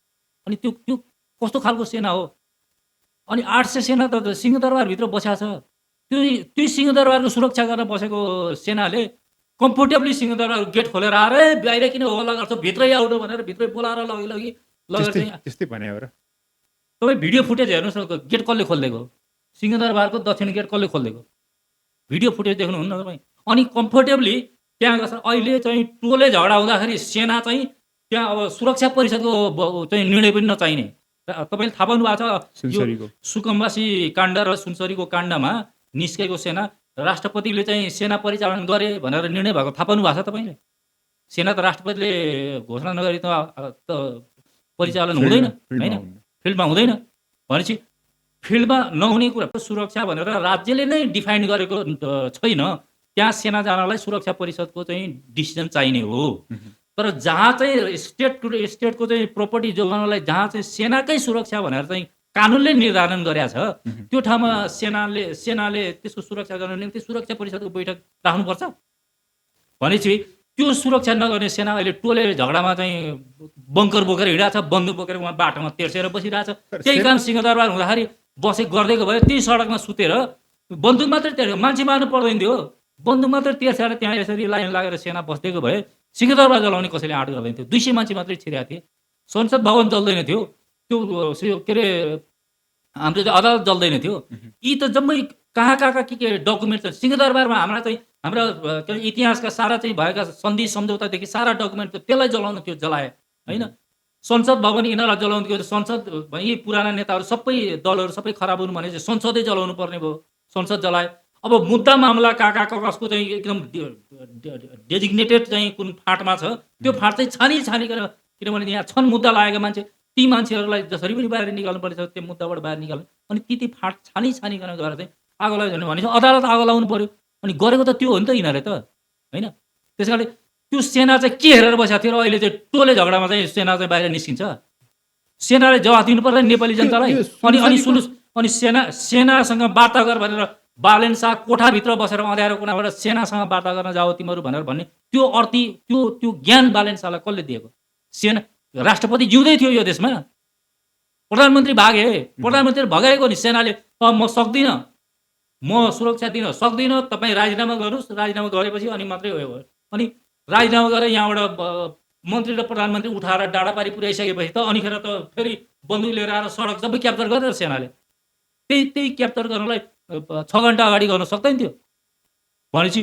अनि त्यो कस्तो खालको सेना हो अनि 800 सेना त सिंहदरबारभित्र बसेको छ त्यो सिंहदरबारको सुरक्षा गर्न बसेको सेनाले कम्फोर्टेबली सिंहदरबार गेट खोलेर आएर बाहिर किन होला गर्छ भित्रै आउनु भनेर भित्रै बोलाएर लगेर त्यस्तै भने हो र तपाईँ भिडियो फुटेज हेर्नुहोस् न गेट कसले खोलिदिएको सिंहदरबारको दक्षिण गेट कसले खोलिदिएको भिडियो फुटेज देख्नुहुन्न तपाईँ अनि कम्फोर्टेबली त्यहाँ गएर अहिले चाहिँ टोले झगडा हुँदाखेरि सेना चाहिँ त्यहाँ अब सुरक्षा परिषदको चाहिँ निर्णय पनि नचाहिने तपाईँले थाहा पाउनु भएको छ यो सुकमवासी काण्ड र सुनसरीको काण्डमा निस्केको सेना राष्ट्रपतिले चाहिँ सेना परिचालन गरे भनेर निर्णय भएको थाहा पाउनु भएको छ तपाईँले? सेना त राष्ट्रपतिले घोषणा नगरी त परिचालन हुँदैन होइन, फिल्डमा हुँदैन। भनेपछि फिल्डमा नहुने कुरा सुरक्षा भनेर राज्यले नै डिफाइन गरेको छैन। त्यहाँ सेना जानलाई सुरक्षा परिषदको चाहिँ डिसिजन चाहिने हो। तर जहाँ चाहिँ स्टेटको चाहिँ प्रपर्टी जोगाउनलाई जहाँ चाहिँ सेनाकै सुरक्षा भनेर चाहिँ कानुनले निर्धारण गरेको छ, त्यो ठाउँमा सेनाले त्यसको सुरक्षा गर्नको निम्ति सुरक्षा परिषदको बैठक राख्नुपर्छ। भनेपछि त्यो सुरक्षा नगर्ने सेना अहिले टोले झगडामा चाहिँ बङ्कर बोकेर हिँडेको छ, बन्दुक बोकेर उहाँ बाटोमा तेर्सेर बसिरहेछ। त्यही काम सिंहदरबार हुँदाखेरि गर्दैको भए त्यही सडकमा सुतेर बन्दुक मात्रै तेर्सेर मान्छे मार्नु पर्दैन थियो, बन्दुक मात्रै तेर्सेर त्यहाँ यसरी लाइन लागेर सेना बस्दिएको भए सिंहदरबार जलाउने कसैले आँट गर्दैन थियो। 200 मान्छे मात्रै छिरेको थिए, संसद भवन जल्दैन थियो, त्यो के अरे हाम्रो चाहिँ अदालत जल्दैन थियो। यी त जम्मै कहाँ के डकुमेन्ट छ सिंहदरबारमा। हाम्रा इतिहासका सारा चाहिँ भएका सन्धि सम्झौतादेखि सारा डकुमेन्ट त्यसलाई जलाउनु थियो, जलाए होइन। संसद भवन यिनीहरूलाई जलाउनु थियो, संसद यी पुराना नेताहरू सबै दलहरू सबै खराब हुनु भने संसदै जलाउनु पर्ने भयो, संसद जलाए। अब मुद्दा मामला कसको चाहिँ एकदम डेजिग्नेटेड चाहिँ कुन फाँटमा छ त्यो फाँट चाहिँ छानिकन, किनभने यहाँ छन् मुद्दा लागेका मान्छे, ती मान्छेहरूलाई जसरी पनि बाहिर निकाल्नु पर्छ त्यो मुद्दाबाट बाहिर निकाल्नु। अनि ती फाँट छानिकन गएर चाहिँ आगो लाग्यो भने अदालत आगो लाउनु पर्यो। अनि गरेको त त्यो हो नि त यिनीहरूले त होइन। त्यस कारणले त्यो सेना चाहिँ के हेरेर बसेको थियो र अहिले चाहिँ टोले झगडामा चाहिँ सेना चाहिँ बाहिर निस्किन्छ। सेनाले जवाफ दिनु पर्दैन नेपाली जनतालाई। अनि सुन्नुहोस्, अनि सेनासँग वार्ता गर भनेर बालेन शाह कोठाभित्र बसेर अँध्यारो कुनाबाट सेनासँग वार्ता गर्न जाऊ तिमीहरू भनेर भन्ने त्यो अर्थी त्यो ज्ञान बालेन शाहलाई कसले दिएको? सेना राष्ट्रपति जिउँदै थियो यो देशमा, प्रधानमन्त्री भागे, प्रधानमन्त्री भगाएको नि सेनाले। म सक्दिनँ, म सुरक्षा दिन सक्दिनँ, तपाईँ राजीनामा गर्नुहोस्, राजीनामा गरेपछि अनि मात्रै हो। अनि राजीनामा गरेर यहाँबाट मन्त्री र प्रधानमन्त्री उठाएर डाँडापारी पुर्याइसकेपछि त अनिखेर त फेरि बन्दुक लिएर आएर सडक सबै क्याप्चर गरेर सेनाले त्यही क्याप्चर गर्नलाई 6 घन्टा अगाडि गर्न सक्दैन थियो। भनेपछि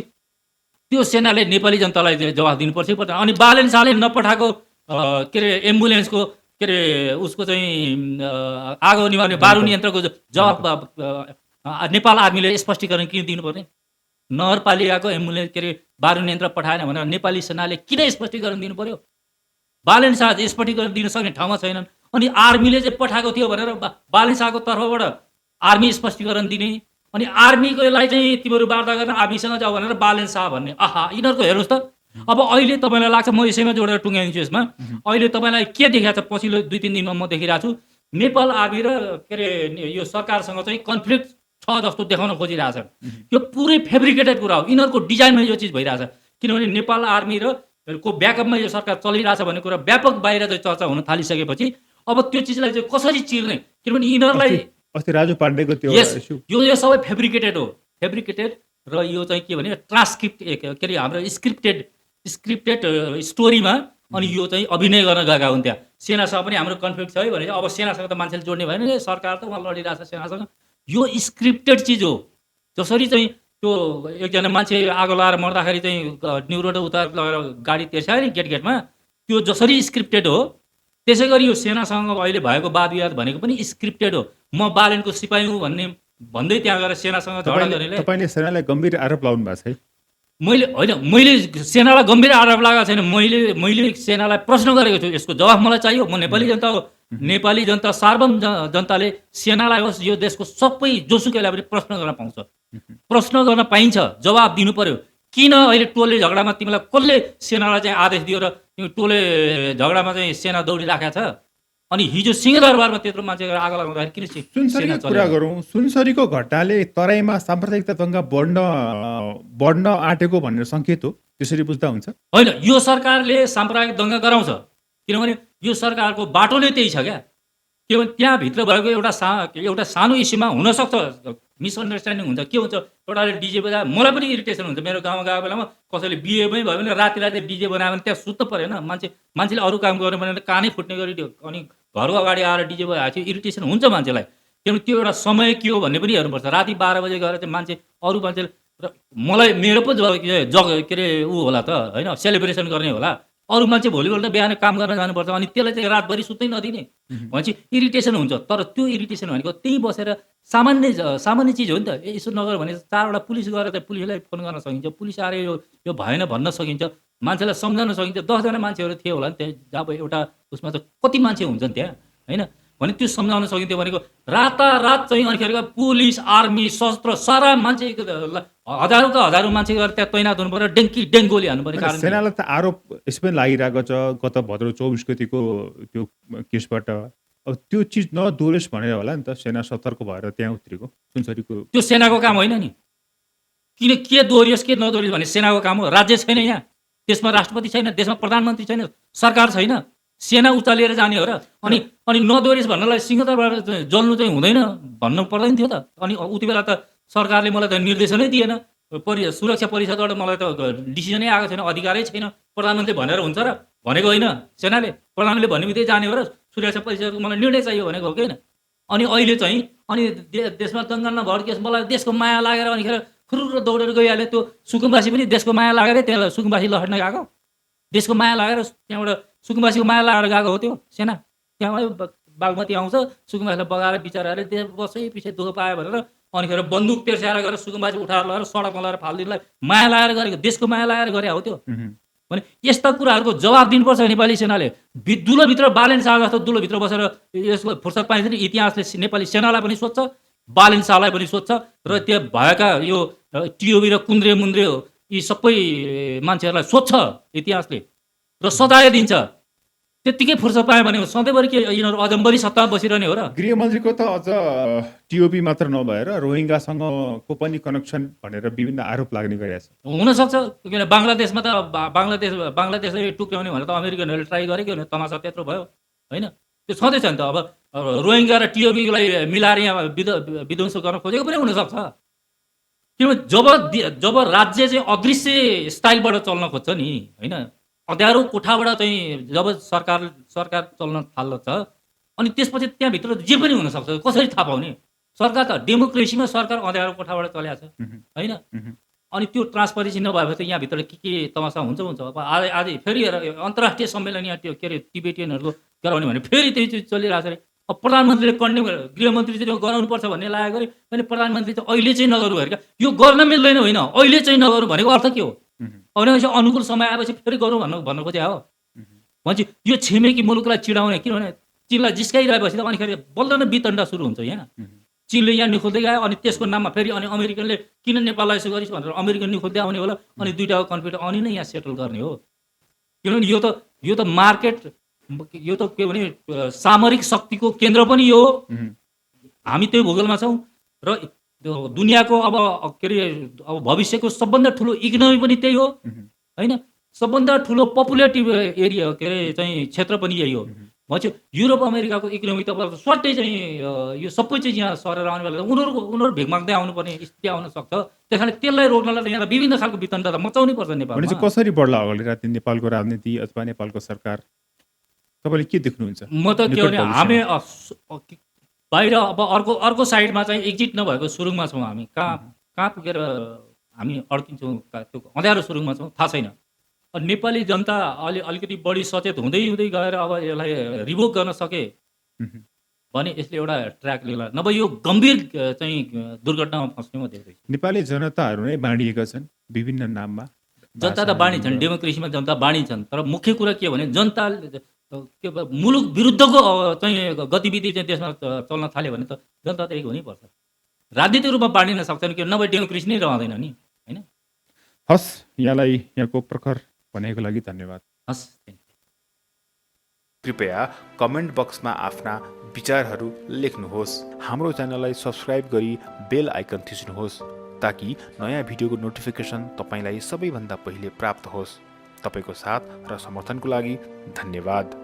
त्यो सेनाले नेपाली जनतालाई जवाफ दिनुपर्छ पर्दैन। अनि बालेन शाहले नपठाएको के अरे एम्बुलेन्सको के अरे उसको चाहिँ आगो निभाउने बारुद यन्त्रको जवाफ नेपाल आर्मीले स्पष्टीकरण किन दिनुपर्ने? नगरपालिकाको एम्बुलेन्स के अरे बारुद यन्त्र पठाएन भनेर नेपाली सेनाले किन स्पष्टीकरण दिनु पर्यो? बालेन शाह स्पष्टीकरण दिन सक्ने ठाउँमा छैनन्। अनि आर्मीले चाहिँ पठाएको थियो भनेर बालेन शाहको तर्फबाट आर्मी स्पष्टीकरण दिने, अनि आर्मीकोलाई चाहिँ तिमीहरू वार्ता गर्न आर्मीसँग जाऊ भनेर बालेन शाह भन्ने। आहा, यिनीहरूको हेर्नुहोस् त। अब अहिले तपाईँलाई लाग्छ, म यसैमा जोडेर टुङ्गाइदिन्छु यसमा, अहिले तपाईँलाई के देखाएको छ पछिल्लो 2-3 दिनमा म देखिरहेको छु, नेपाल आर्मी र के अरे यो सरकारसँग चाहिँ कन्फ्लिक्ट छ जस्तो देखाउन खोजिरहेछ। यो पुरै फेब्रिकेटेड कुरा हो, यिनीहरूको डिजाइनमा यो चिज भइरहेछ। किनभने नेपाल आर्मी र को ब्याकअपमा यो सरकार चलिरहेछ भन्ने कुरा व्यापक बाहिर चाहिँ चर्चा हुन थालिसकेपछि अब त्यो चिजलाई चाहिँ कसरी चिर्ने? किनभने यिनीहरूलाई अस्ति राजु पाण्डेको त्यो यो सबै फेब्रिकेटेड हो, फेब्रिकेटेड। र यो चाहिँ के भने ट्रान्सक्रिप्ट के अरे हाम्रो स्क्रिप्टेड स्टोरीमा अनि यो चाहिँ अभिनय गर्न गएका हुन्। त्यहाँ सेनासँग पनि हाम्रो कन्फ्लिक्ट छ है भने अब सेनासँग त मान्छेले जोड्ने भएन, सरकार त उहाँ लडिरहेछ सेनासँग। यो स्क्रिप्टेड चिज हो। जसरी चाहिँ त्यो एकजना मान्छे आगो लगाएर मर्दाखेरि चाहिँ न्युरोड उतार लगेर गाडी तेर्स्यायो नि गेटमा, त्यो जसरी स्क्रिप्टेड हो त्यसै गरी यो सेनासँग अहिले भएको वाद विवाद भनेको पनि स्क्रिप्टेड हो। म बालेनको सिपाही हुँ भन्दै त्यहाँ गएर सेनासँग झगडा गर्नेले तपाईँले सेनालाई गम्भीर आरोप लगाउनु भएको छ है? मैले सेनालाई गम्भीर आरोप लगाएको छैन। मैले सेनालाई प्रश्न गरेको छु, यसको जवाफ मलाई चाहियो। म नेपाली जनता हो, नेपाली जनता सार्वभौम जनताले सेनालाई होस् यो देशको सबै जोसुकैलाई पनि प्रश्न गर्न पाउँछ, प्रश्न गर्न पाइन्छ, जवाफ दिनु पर्यो। किन अहिले टोले झगडामा तिमीलाई कसले सेनालाई चाहिँ आदेश दियो र टोले झगडामा चाहिँ सेना दौडिराखेको छ? अनि हिजो सिंहदरबारमा त्यत्रो मान्छे आगो लगाउँदाखेरि किन सुनसरीको कुरा गरौँ? सुनसरीको घटनाले तराईमा साम्प्रदायिकता दङ्गा बढ्न आँटेको भनेर सङ्केत हो, त्यसरी बुझ्दा हुन्छ? होइन, यो सरकारले साम्प्रदायिक दङ्गा गराउँछ किनभने यो सरकारको बाटो नै त्यही छ क्या। किनभने त्यहाँभित्र भएको एउटा सानो इस्युमा हुनसक्छ मिसअन्डरस्ट्यान्डिङ हुन्छ। के हुन्छ, एउटाले डिजे बजायो, मलाई पनि इरिटेसन हुन्छ। मेरो गाउँमा गएको बेलामा कसैले बिहेमै भयो भने राति डिजे बनायो भने त्यहाँ सुत्नु परेन। मान्छेले अरू काम गर्नु भने कानै फुट्ने गरिदियो। अनि घरको अगाडि आएर डिजे बजाएको थियो, इरिटेसन हुन्छ मान्छेलाई। किनभने त्यो एउटा समय के हो भन्ने पनि हेर्नुपर्छ। राति 12 बजे गएर चाहिँ अरू मान्छेले मलाई मेरो पो के अरे ऊ होला त होइन, सेलिब्रेसन गर्ने होला। अरू मान्छे भोलिपल्ट बिहान काम गर्न जानुपर्छ, अनि त्यसलाई चाहिँ रातभरि सुत्नै नदिने भनेपछि इरिटेसन हुन्छ। तर त्यो इरिटेसन भनेको त्यहीँ बसेर सामान्य चिज हो नि त। यसो नगर भने 4 वटा पुलिस गएर त पुलिसलाई फोन गर्न सकिन्छ। पुलिस आएर यो भएन भन्न सकिन्छ। मान्छेलाई सम्झाउन सकिन्छ। 10 जना मान्छेहरू थियो होला नि त्यहाँ। अब एउटा उसमा त कति मान्छे हुन्छन् त्यहाँ, हैन? भने त्यो सम्झाउन सकिन्थ्यो भनेको रातारात चाहिँ अनिखेरका पुलिस, आर्मी, सशस्त्र सारा मान्छे हजारौँ मान्छे गएर त्यहाँ तैनात हुनु पर्यो। डेङ गोली हान्नु पर्ने कारण सेनालाई त आरोप यस पनि लागिरहेको छ गत भद्र 24 गतिको त्यो केसबाट। अब त्यो चिज नदोहोरियोस् भनेर होला नि त सेना सतर्क भएर त्यहाँ उत्रेको सुनसरीको। त्यो सेनाको काम होइन नि। किन के दोहोरियोस् के नदोहोरियोस् भन्ने सेनाको काम हो। राज्य छैन यहाँ। देशमा राष्ट्रपति छैन, देशमा प्रधानमन्त्री छैन, सरकार छैन। सेना उचालिएर जाने हो र। अनि नदोहोरियोस् भन्नलाई सिंहदरबार जल्नु चाहिँ हुँदैन भन्नु पर्दैन थियो त। अनि उति बेला त सरकारले मलाई त निर्देशनै दिएन। सुरक्षा परिषदबाट मलाई त डिसिजनै आएको छैन, अधिकारै छैन। प्रधानमन्त्रीले भनेर हुन्छ र? भनेको होइन सेनाले। प्रधानमन्त्रीले भन्ने बित्तिकै जाने हो र? सुरक्षा परिषदको मलाई निर्णय चाहियो भनेको हो कि होइन? अनि अहिले चाहिँ देशमा दङ्गा नभड्कियोस्, मलाई देशको माया लागेर अनिखेर खुरुर दौडेर गइहाल्यो। त्यो सुकुम्बासी पनि देशको माया लागेरै त्यहाँ सुकुम्बासी लड्न गएको। देशको माया लागेर त्यहाँबाट सुकुम्बासीको माया लागेर गएको हो त्यो सेना। त्यहाँ बागमती आउँछ, सुकुम्बासीलाई बगाएर बिचराहरूले देश बसै पछि दुःख पायो भनेर अनिखेर बन्दुक तेर्स्याएर गएर सुकुम्बासी उठाएर लगेर सडकमा लगेर फालिदिनलाई माया लागेर गरेको, देशको माया लागेर गरे हो त्यो। भने यस्ता कुराहरूको जवाब दिनुपर्छ नेपाली सेनाले। दुलोभित्र बालेन शाह जस्तो दुलोभित्र बसेर यसको फुर्सद पाइँदैन। इतिहासले नेपाली सेनालाई पनि सोध्छ, बालेन शाहलाई पनि सोध्छ र त्यहाँ भएका यो टिओबी र कुन्द्रे मुन्द्रे यी सबै मान्छेहरूलाई सोध्छ इतिहासले र सजाय दिन्छ। त्यतिकै फुर्सद पायो भने सधैँभरि के यिनीहरू अजम्बरी सत्तामा बसिरहने हो र? गृहमन्त्रीको त अझ टिओपी मात्र नभएर रोहिङ्गासँगको पनि कनेक्सन भनेर विभिन्न आरोप लाग्ने गरिरहेछ। हुनसक्छ। किन बङ्गलादेशमा त बङ्गलादेशले टुक्राउने भनेर त अमेरिकनहरूले ट्राई गरेको भने तमासा त्यत्रो भयो, होइन? त्यो छँदैछ नि त। अब रोहिङ्गा र टिओबीलाई मिलाएर यहाँ विध्वंस गर्न खोजेको पनि हुनसक्छ। किनभने जब राज्य चाहिँ अदृश्य स्टाइलबाट चल्न खोज्छ नि, होइन? अँध्यारो कोठाबाट चाहिँ जब सरकार चल्न थाल्छ अनि त्यसपछि त्यहाँभित्र जे पनि हुनसक्छ। कसरी थाहा पाउने? सरकार त डेमोक्रेसीमा सरकार अँध्यारो कोठाबाट चलेको छ, होइन? अनि त्यो ट्रान्सपरेन्सी नभएपछि त यहाँभित्र के तमासा हुन्छ। अब आज फेरि हेर अन्तर्राष्ट्रिय सम्मेलन यहाँ त्यो के अरे तिबेटियनहरूको गराउने भने फेरि त्यही चिज चलिरहेको छ अरे। अब प्रधानमन्त्रीले कन्डेम गृहमन्त्री चाहिँ गराउनुपर्छ भन्ने लागेको अरे। अनि प्रधानमन्त्री चाहिँ अहिले चाहिँ नगरौँ हेर क्या, यो गर्न मिल्दैन, होइन अहिले चाहिँ नगरौँ भनेको अर्थ के हो? भनेपछि अनुकूल समय आएपछि फेरि गरौँ भन्नु खोजे हो। भन्छ यो छिमेकी मुलुकलाई चिडाउने, किनभने चीनलाई जिस्काइरहेपछि त अनिखेरि बल्ल नै वितण्डा सुरु हुन्छ यहाँ। चीनले यहाँ निखोल्दै गयो अनि त्यसको नाममा फेरि अनि अमेरिकनले किन नेपाललाई यसो गरिस् भनेर अमेरिकन निखोल्दै आउने होला। अनि दुईटाको कन्फ्लिक्ट अनि नै यहाँ सेटल गर्ने हो। किनभने यो त मार्केट, यो त के भने सामरिक शक्तिको केन्द्र पनि यो हो। हामी त्यही भूगोलमा छौँ र दुनियाँको अब के अरे अब भविष्यको सबभन्दा ठुलो इकोनोमी पनि त्यही हो, होइन? सबभन्दा ठुलो पपुलेटिभ एरिया के अरे चाहिँ क्षेत्र पनि यही हो। भन्छ युरोप अमेरिकाको इकोनोमी त स्वाटै चाहिँ यो सबै चाहिँ यहाँ सरेर आउने बेला उनीहरू भिख माग्दै आउनुपर्ने स्थिति आउन सक्छ। त्यस कारण त्यसलाई रोक्नलाई यहाँ विभिन्न खालको वितण्डा त मचाउनै पर्छ नेपालमा। भनेपछि कसरी बढ्ला अगाडि नेपालको राजनीति अथवा नेपालको सरकार? तपाईँले के देख्नुहुन्छ? म त के भने हामी बाहिर अब अर्को साइडमा चाहिँ एक्जिट नभएको सुरुङमा छौँ हामी। कहाँ पुगेर हामी अड्किन्छौँ, त्यो अँध्यारो सुरुङमा छौँ, थाहा छैन। नेपाली जनता अलिकति बढी सचेत हुँदै गएर अब यसलाई रिभोक गर्न सके भने यसले एउटा ट्र्याक लिएला, नभए यो गम्भीर चाहिँ दुर्घटनामा फस्ने म देख्दैछु। नेपाली जनताहरू नै बाँडिएका छन् विभिन्न नाममा। जनता त बाँडिन्छन्, डेमोक्रेसीमा जनता बाँडिन्छन्, तर मुख्य कुरा के हो भने जनता मुलुक विरुद्धको चाहिँ गतिविधि चाहिँ देशमा चल्न थाल्यो भने त जनता त एक हुनैपर्छ। राजनीतिक रूपमा बाँडिन सक्छन् कि नभए डेमोक्रेसी नै रहँदैन नि, होइन? हस्, यहाँलाई यहाँको प्रखर भनेको लागि धन्यवाद। हस्। कृपया कमेन्ट बक्समा आफ्ना विचारहरू लेख्नुहोस्। हाम्रो च्यानललाई सब्स्क्राइब गरी बेल आइकन थिच्नुहोस् ताकि नयाँ भिडियोको नोटिफिकेसन तपाईँलाई सबैभन्दा पहिले प्राप्त होस्। तपाईँको साथ र समर्थनको लागि धन्यवाद।